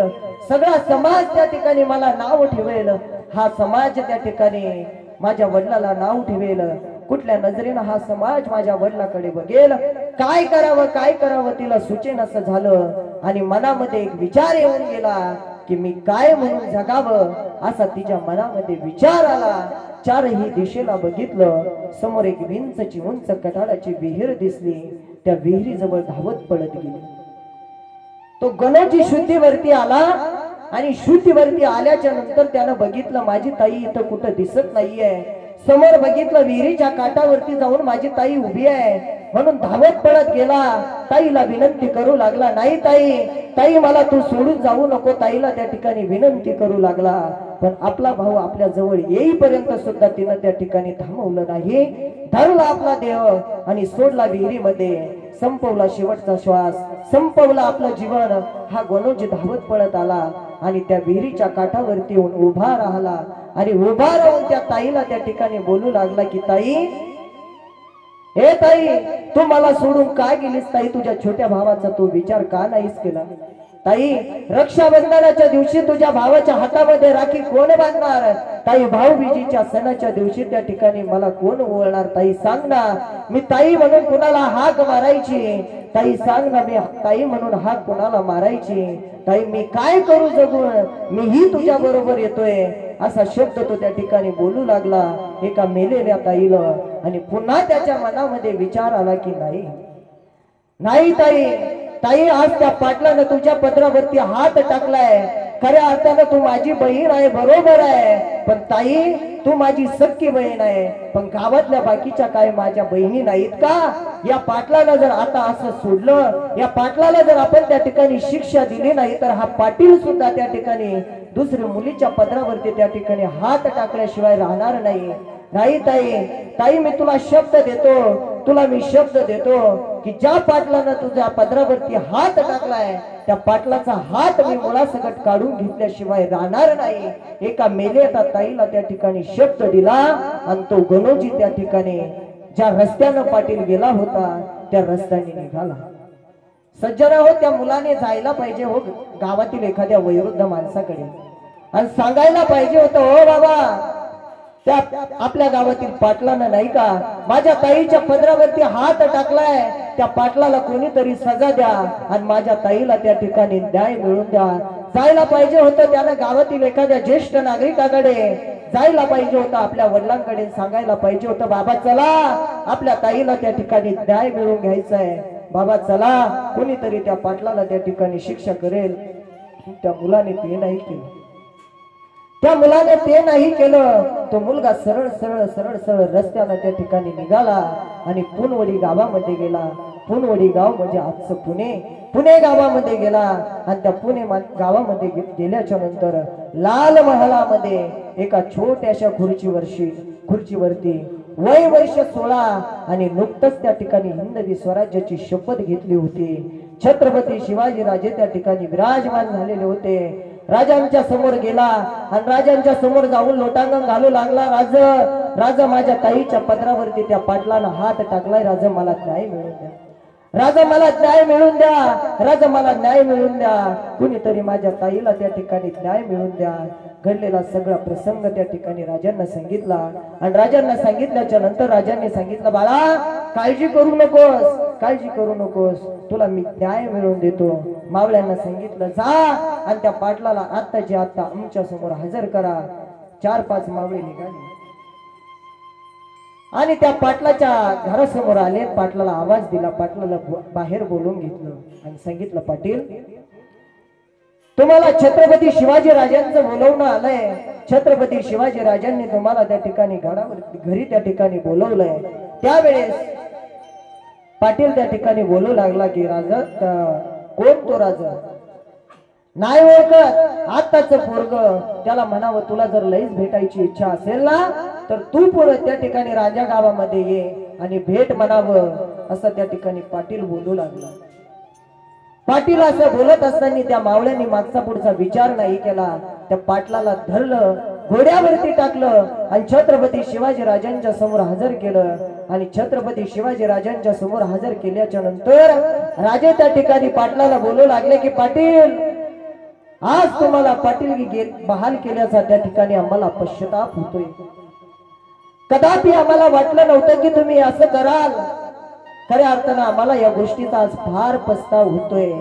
सगळा समाज त्या ठिकाणी मला नाव ठेवेल, हा समाज त्या ठिकाणी माझ्या वडिलाला नाव ठेवेल, कुठल्या नजरेनं हा समाज माझ्या वडिलाकडे बघेल, काय करावं तिला सुचेन असं झालं. आणि मनामध्ये एक विचार येऊन गेला की मी काय म्हणून जगावं, असा तिच्या मनामध्ये विचार आला. चारही दिशेला बघितलं, समोर एक विंचची उंच कठाडाची विहीर दिसली. त्या विहिरीजवळ धावत पडत गेली. तो गणोजी शुद्धीवरती आला आणि शुद्धीवरती आल्याच्या नंतर त्यानं बघितलं माझी ताई इथं कुठं दिसत नाहीये. समोर बघितलं विहिरीच्या काठावरती जाऊन माझी ताई उभी आहे, म्हणून धावत पडत गेला. ताईला विनंती करू लागला, नाही ताई मला तू सोडून जाऊ नको. ताईला त्या ठिकाणी विनंती करू लागला, पण आपला भाऊ आपल्या जवळ येईपर्यंत सुद्धा तिनं त्या ठिकाणी थांबवलं नाही. धरला आपला देह आणि सोडला विहिरीमध्ये, संपवला शेवटचा श्वास, संपवला आपलं जीवन. हा गणोजी धावत पडत आला आणि त्या विहिरीच्या काठावरती येऊन उभा राहिला आणि उभा राहून त्या ताईला त्या ठिकाणी बोलू लागला की ताई, हे ताई, तू मला सोडून काय गेलीस ताई? तुझ्या छोट्या भावाचा तू विचार का नाहीस केला? ताई, रक्षाबंधनाच्या दिवशी तुझ्या भावाच्या हातामध्ये राखी कोण बांधणार? ताई, भाऊबीजीच्या सणाच्या दिवशी त्या ठिकाणी मला कोण ओळणार? ताई सांग ना, मी ताई म्हणून कुणाला हाक मारायची? ताई सांग ना, मी ताई म्हणून हाक कुणाला मारायची? ताई, मी काय करू जगून? मीही तुझ्या बरोबर येतोय, असा शब्द तो त्या ठिकाणी बोलू लागला एका मेलेल्या ताईला. आणि पुन्हा त्याच्या मनामध्ये विचार आला की नाही ताई, आज त्या पाटलानं तुझ्या पदरावरती हात टाकलाय. खऱ्या अर्थानं तू माझी बहीण आहे, बरोबर आहे, पण ताई तू माझी सख्खी बहीण आहे. पण गावातल्या बाकीच्या काय माझ्या बहिणी नाहीत का? या पाटलाला जर आता असं सोडलं, या पाटलाला जर आपण त्या ठिकाणी शिक्षा दिली नाही, तर हा पाटील सुद्धा त्या ठिकाणी दुसऱ्या मुलीच्या पदरावरती त्या ठिकाणी हात टाकल्याशिवाय राहणार नाही. नाही ताई, मी तुला शब्द देतो की ज्या पाटलानं तुझ्या पदरावरती हात टाकलाय, त्या पाटलाचा हात मी मुळासकट काढून घेतल्याशिवाय राहणार नाही. एका मेलेल्या ताईला त्या ठिकाणी शब्द दिला आणि तो गणोजी त्या ठिकाणी ज्या रस्त्यानं पाटील गेला होता त्या रस्त्याने निघाला. सज्जना हो, त्या मुलाने जायला पाहिजे हो गावातील एखाद्या वयोवृद्ध माणसाकडे आणि सांगायला पाहिजे होतं, हो बाबा, त्या आपल्या गावातील पाटलानं नाही का माझ्या ताईच्या पदरावरती हात टाकलाय, त्या पाटलाला कोणीतरी सजा द्या आणि माझ्या ताईला त्या ठिकाणी न्याय मिळवून द्या. जायला पाहिजे होतं त्यानं गावातील एखाद्या ज्येष्ठ नागरिकाकडे जायला पाहिजे होतं, आपल्या वडिलांकडे सांगायला पाहिजे होतं, बाबा चला आपल्या ताईला त्या ठिकाणी न्याय मिळवून घ्यायचंय, बाबा चला कोणीतरी त्या पाटलाला त्या ठिकाणी शिक्षा करेल. त्या मुलाने ते नाही केलं. त्या मुलाने ते नाही केलं. तो मुलगा सरळ सरळ सरळ सरळ रस्त्याला त्या ठिकाणी निघाला आणि पुनवडी गावामध्ये गेला. पुनवडी गाव म्हणजे आजचं पुणे गावामध्ये गेला आणि त्या पुणे गावामध्ये गेल्याच्या नंतर लाल महालामध्ये एका छोट्याशा खुर्चीवरती वय वर्ष 16 आणि नुकतंच त्या ठिकाणी हिंदवी स्वराज्याची शपथ घेतली होती. छत्रपती शिवाजी राजे त्या ठिकाणी विराजमान झालेले होते. राजांच्या समोर गेला आणि राजांच्या समोर जाऊन लोटांगण घालू लागला, राजा माझ्या ताईच्या पदरावरती त्या पाटलानं हात टाकलाय, राजा मला न्याय मिळवून द्या, राजा मला न्याय मिळवून द्या, राजा मला न्याय मिळवून द्या, कुणीतरी माझ्या ताईला त्या ठिकाणी न्याय मिळवून द्या. घडलेला सगळा प्रसंग त्या ठिकाणी राजांना सांगितला आणि राजांना सांगितल्याच्या नंतर राजांनी सांगितलं, बाळा काळजी करू नकोस, तुला मी न्याय मिळवून देतो. मावळ्यांना सांगितलं, जा आणि त्या पाटलाला आत्ताच्या आत्ता आमच्या समोर हजर करा. 4-5 मावळे निघाले आणि त्या पाटलाच्या घरासमोर आले. पाटलाला आवाज दिला, पाटलाला बाहेर बोलून घेतलं आणि सांगितलं, पाटील तुम्हाला छत्रपती शिवाजी राजांचं बोलवणं आलंय. छत्रपती शिवाजी राजांनी तुम्हाला त्या ठिकाणी घरी त्या ठिकाणी बोलवलंय. त्यावेळेस पाटील त्या ठिकाणी बोलू लागला की राजा कोण तो राजा? नाही ओळखत, आत्ताच पोरग, त्याला म्हणावं तुला जर लईच भेटायची इच्छा असेल ना तर तू पुढे त्या ठिकाणी राजा गावामध्ये ये आणि भेट म्हणावं, असं त्या ठिकाणी पाटील बोलू लागला. पाटील असं बोलत असताना त्या मावळ्यांनी मागचा पुढचा विचार नाही केला. त्या पाटलाला धरलं, घोड्यावरती टाकलं आणि छत्रपती शिवाजी राजांच्या समोर हजर केलं. आणि छत्रपती शिवाजी राजांच्या समोर हजर केल्याच्या नंतर राजे त्या ठिकाणी पाटलाला बोलू लागले की पाटील, आज तुम्हाला पाटील बहाल केल्याचा त्या ठिकाणी आम्हाला पश्चाताप होतोय. कदापि आम्हाला वाटलं नव्हतं की तुम्ही असं कराल. खऱ्या अर्थानं आम्हाला या गोष्टीचा आज फार पस्ताव होतोय.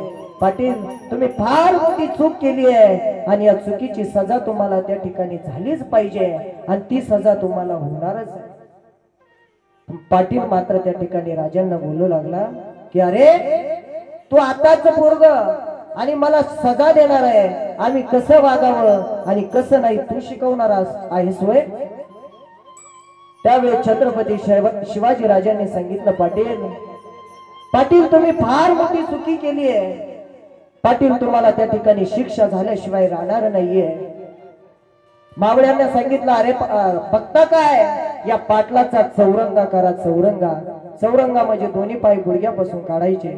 पाटील, तुम्ही फार मोठी चूक केली आहे आणि या चुकीची सजा तुम्हाला त्या ठिकाणी झालीच पाहिजे आणि ती सजा तुम्हाला होणारच आहे. पाटील मात्र त्या ठिकाणी राजांना बोलू लागला की अरे, तू आताच पोरग आणि मला सजा देणार आहे. आम्ही कसं वागावं आणि कसं नाही तू शिकवणार आहेस होय. त्यावेळी छत्रपती शिवाजी राजांनी सांगितलं, पाटील तुम्ही फार मोठी चुकी केली आहे. पाटील, तुम्हाला त्या ठिकाणी शिक्षा झाल्याशिवाय राहणार नाहीये. मावळ्यांना सांगितलं, अरे बघता काय, या पाटलाचा चौरंगा करा. चौरंगा म्हणजे दोन्ही पाय गुडघ्यापासून काढायचे,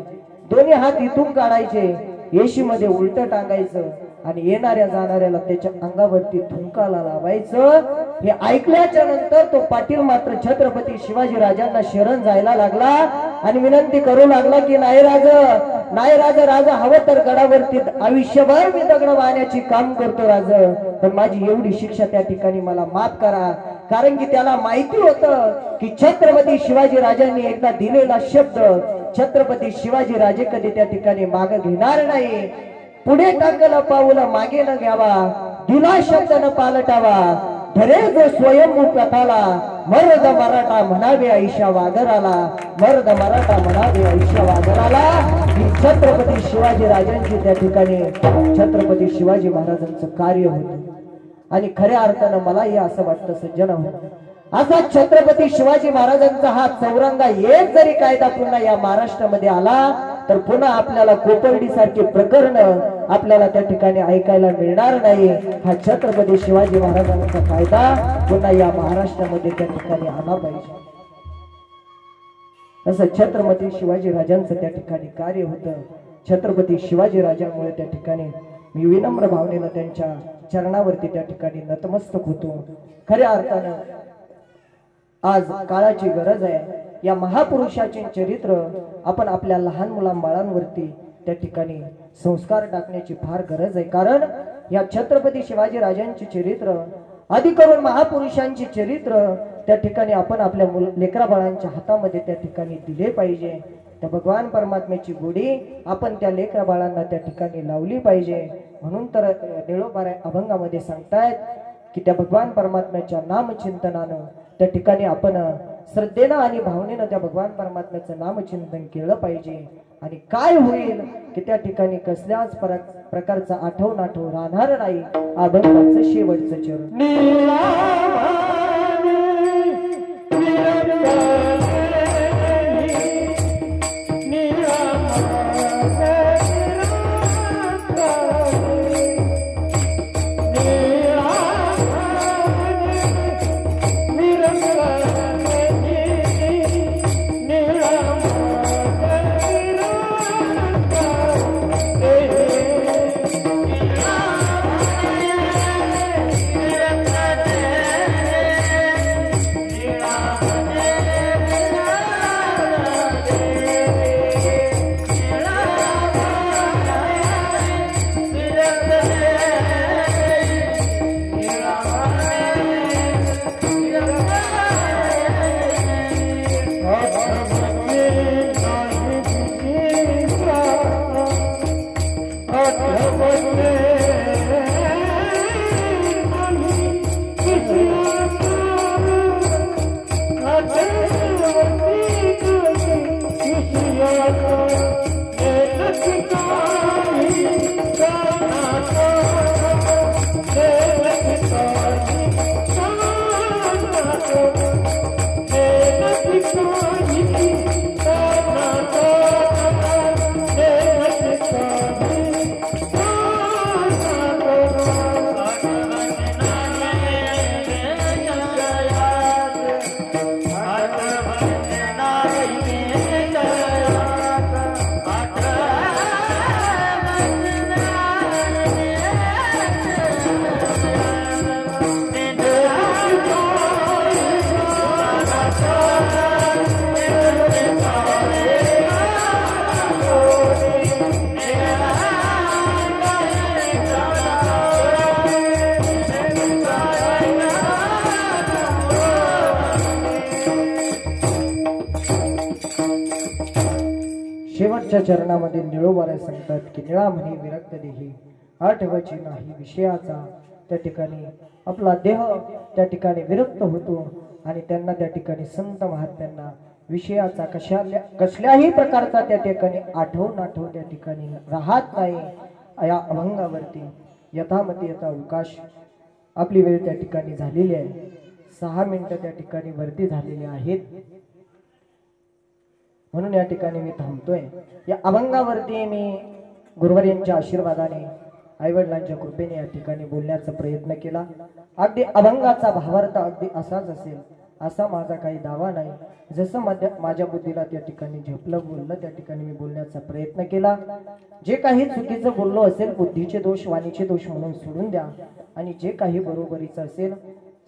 दोन्ही हात इथून काढायचे, येशी मध्ये उलट टांगायचं आणि येणाऱ्या जाणाऱ्याला त्याच्या अंगावरती थुंकाला लावायचं. हे ऐकल्याच्या नंतर तो पाटील मात्र छत्रपती शिवाजी राजांना शरण जायला लागला आणि विनंती करू लागला की नाही राजा, हवं तर गडावरती आयुष्यभर मी दगड वाहण्याची काम करतो राजा, पण माझी एवढी शिक्षा त्या ठिकाणी मला माफ करा. कारण की त्याला माहिती होतं की छत्रपती शिवाजी राजांनी एकदा दिलेला शब्द छत्रपती शिवाजी राजे कधी त्या ठिकाणी माग घेणार नाही. पुढे टाकलं पाऊल मागे न घ्यावा, दिला शब्द न पालटावा. धरे जो स्वयंभू कथाला, मर्द मराठा म्हणावे आयुष्या वादराला. मर्द मराठा म्हणावे आयुष्या वादराला. ही छत्रपती शिवाजी राजांची त्या ठिकाणी छत्रपती शिवाजी महाराजांचं कार्य होतं. आणि खऱ्या अर्थानं मलाही असं वाटतं सज्जन, असा छत्रपती शिवाजी महाराजांचा हा चौरंगा एक जरी कायदा पुन्हा या महाराष्ट्रामध्ये आला तर पुन्हा आपल्याला कोपर्डी सारखे प्रकरण आपल्याला त्या ठिकाणी ऐकायला मिळणार नाही. हा छत्रपती शिवाजी महाराजांचा कायदा पुन्हा या महाराष्ट्रामध्ये त्या ठिकाणी आला पाहिजे. असं छत्रपती शिवाजी राजांचं त्या ठिकाणी कार्य होतं. छत्रपती शिवाजी राजांमुळे त्या ठिकाणी मी विनम्र भावनेनं त्यांच्या चरणावरती त्या ठिकाणी नतमस्तक होतो. खऱ्या अर्थानं आज काळाची गरज आहे. या महापुरुषाचे चरित्र आपण आपल्या लहान मुलांबाळांवरती त्या ठिकाणी संस्कार टाकण्याची फार गरज आहे. कारण या छत्रपती शिवाजी राजांचे चरित्र, अधिक करून महापुरुषांचे चरित्र त्या ठिकाणी आपण आपल्या लेकरा बाळांच्या हातामध्ये त्या ठिकाणी दिले पाहिजे. त्या भगवान परमात्म्याची गोडी आपण त्या लेकरा बाळांना त्या ठिकाणी लावली पाहिजे. म्हणून तर निळोबाराय अभंगामध्ये सांगतायत की त्या भगवान परमात्म्याच्या नामचिंतनानं त्या ठिकाणी आपण श्रद्धेनं आणि भावनेनं त्या भगवान परमात्म्याचं नामचिंतन केलं पाहिजे. आणि काय होईल की त्या ठिकाणी कसल्याच प्रकारचा आठवण राहणार नाही. अभंगाचं शेवटचं चरण सर्वांच्या चरणामध्ये निळोबाराय सांगतात की निळा म्हणे विरक्त देही आठवायची नाही विषयाचा. त्या ठिकाणी आपला देह त्या ठिकाणी विरक्त होतो आणि त्यांना त्या ठिकाणी संत महात्म्यांना विषयाचा कसल्याही प्रकारचा त्या ठिकाणी आठवून त्या ठिकाणी राहत नाही. या अभंगावरती यथामती यथा अवकाश आपली वेळ त्या ठिकाणी झालेली आहे. 6 मिनिटं त्या ठिकाणी वरती झालेली आहेत, म्हणून या ठिकाणी मी थांबतोय. या अभंगावरती मी गुरुवर्यांच्या आशीर्वादाने आईवडिलांच्या कृपेने या ठिकाणी बोलण्याचा प्रयत्न केला. अगदी अभंगाचा भावार्थ अगदी असाच असेल असा माझा काही दावा नाही. जसं माझ्या बुद्धीला त्या ठिकाणी झेपलं बोललं त्या ठिकाणी मी बोलण्याचा प्रयत्न केला. जे काही चुकीचं बोललो असेल बुद्धीचे दोष वाणीचे दोष म्हणून सोडून द्या आणि जे काही बरोबरीचं असेल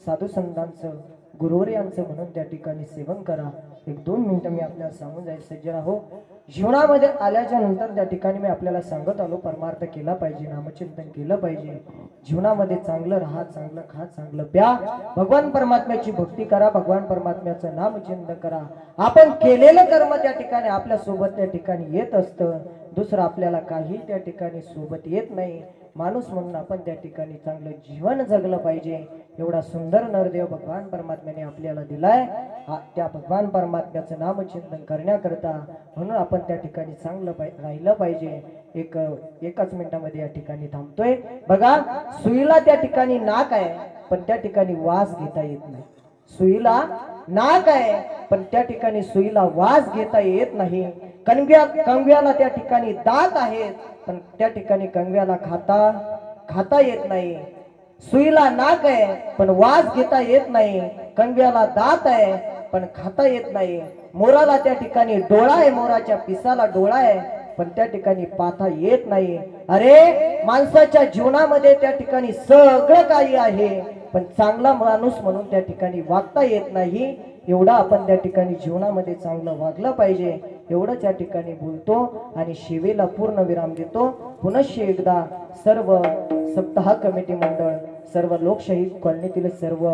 साधू संतांचं गुरुवर्यांचं म्हणून त्या ठिकाणी सेवन करा. 1-2 मिनिटं मी आपल्याला सांगून जाईल. सज्जन हो, जीवनामध्ये आल्याच्या नंतर त्या ठिकाणी मी आपल्याला सांगत आलो परमार्थ केला पाहिजे, नामचिंतन केलं पाहिजे. जीवनामध्ये चांगलं राहा, चांगलं खा, चांगलं प्या, भगवान परमात्म्याची भक्ती करा, भगवान परमात्म्याचं नामचिंतन करा. आपण केलेलं कर्म त्या ठिकाणी आपल्या सोबत त्या ठिकाणी येत असतं. दुसरं आपल्याला काही त्या ठिकाणी सोबत येत नाही. माणूस म्हणून आपण त्या ठिकाणी चांगलं जीवन जगलं पाहिजे. एवढा सुंदर नरदेव भगवान परमात्म्याने आपल्याला दिलाय. त्या भगवान परमात्म्याचं नामचिंतन करण्याकरता म्हणून आपण त्या ठिकाणी चांगलं राहिलं पाहिजे. एकाच मिनिटामध्ये या ठिकाणी थांबतोय. बघा, सुईला त्या ठिकाणी नाक आहे पण त्या ठिकाणी वास घेता येत नाही. सुईला नाक आहे पण त्या ठिकाणी सुईला वास घेता येत नाही. कंगव्याला त्या ठिकाणी दात आहेत पण त्या ठिकाणी कंगव्याला खाता येत नाही. सुईला नाक आहे पण वास घेता येत नाही. कंगव्याला दात आहे पण खाता येत नाही. मोराला त्या ठिकाणी डोळा आहे, मोराच्या पिसाला डोळा आहे पण त्या ठिकाणी पाहता येत नाही. अरे, माणसाच्या जीवनामध्ये त्या ठिकाणी सगळं काही आहे पण चांगला माणूस म्हणून त्या ठिकाणी वागता येत नाही. एवढा आपण त्या ठिकाणी जीवनामध्ये चांगलं वागलं पाहिजे एवढं त्या ठिकाणी बोलतो आणि शिवेला पूर्ण विराम देतो. पुनश्च एकदा सर्व सप्ताह कमिटी मंडळ, सर्व लोकशाही कॉलनीतील सर्व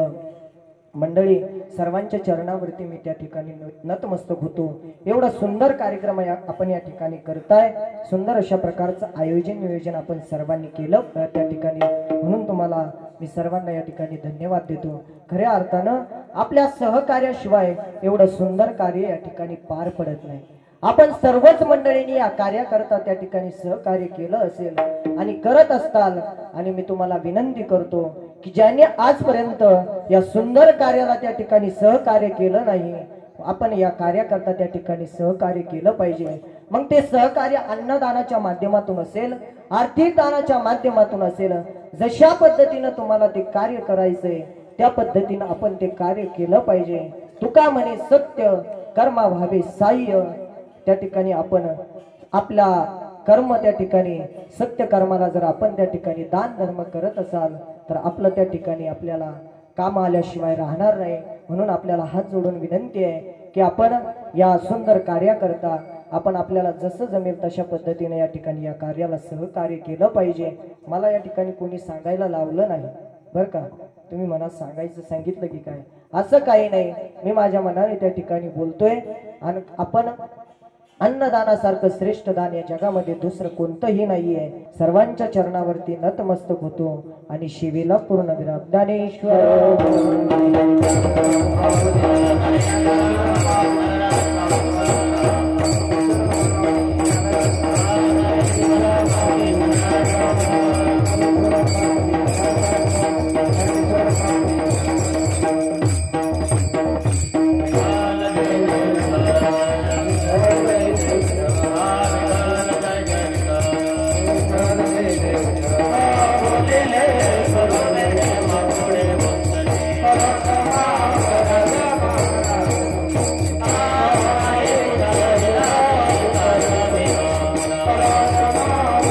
मंडळी सर्वांच्या चरणावरती मी त्या ठिकाणी नतमस्तक होतो. एवढा सुंदर कार्यक्रम आपण या ठिकाणी करताय. सुंदर अशा प्रकारचं नियोजन आपण सर्वांनी केलं त्या ठिकाणी, म्हणून तुम्हाला मी सर्वांना या ठिकाणी धन्यवाद देतो. खऱ्या अर्थानं आपल्या सहकार्याशिवाय एवढं सुंदर कार्य या ठिकाणी पार पडत नाही. आपण सर्वच मंडळींनी या कार्याकरता त्या ठिकाणी सहकार्य केलं असेल आणि करत असताल आणि मी तुम्हाला विनंती करतो की ज्यांनी आजपर्यंत या सुंदर कार्याला त्या ठिकाणी सहकार्य केलं नाही, आपण या कार्याकरता त्या ठिकाणी सहकार्य केलं पाहिजे. मग ते सहकार्य अन्नदानाच्या माध्यमातून असेल, आर्थिक दानाच्या माध्यमातून असेल, जशा पद्धतीनं तुम्हाला ते कार्य करायचंय त्या पद्धतीनं आपण ते कार्य केलं पाहिजे. तुका म्हणे सत्य कर्मा व्हावे साह्य. त्या ठिकाणी आपण आपला कर्म त्या ठिकाणी सत्य कर्माला जर आपण त्या ठिकाणी दान धर्म करत असाल तर आपलं त्या ठिकाणी आपल्याला काम आल्याशिवाय राहणार नाही. म्हणून आपल्याला हात जोडून विनंती आहे की आपण या सुंदर कार्याकरता आपण आपल्याला जसं जमेल तशा पद्धतीने या ठिकाणी या कार्याला सहकार्य केलं पाहिजे. मला या ठिकाणी कोणी सांगायला लावलं नाही बरं का. तुम्ही मनात सांगितलं की काय, असं काही नाही. मी माझ्या मनाने त्या ठिकाणी बोलतोय. आणि आपण अन्नदानासारखं श्रेष्ठ दान या जगामध्ये दुसरं कोणतंही नाहीये. सर्वांच्या चरणावरती नतमस्तक होतो आणि शिवेला पूर्ण विराम. ज्ञानेश्वर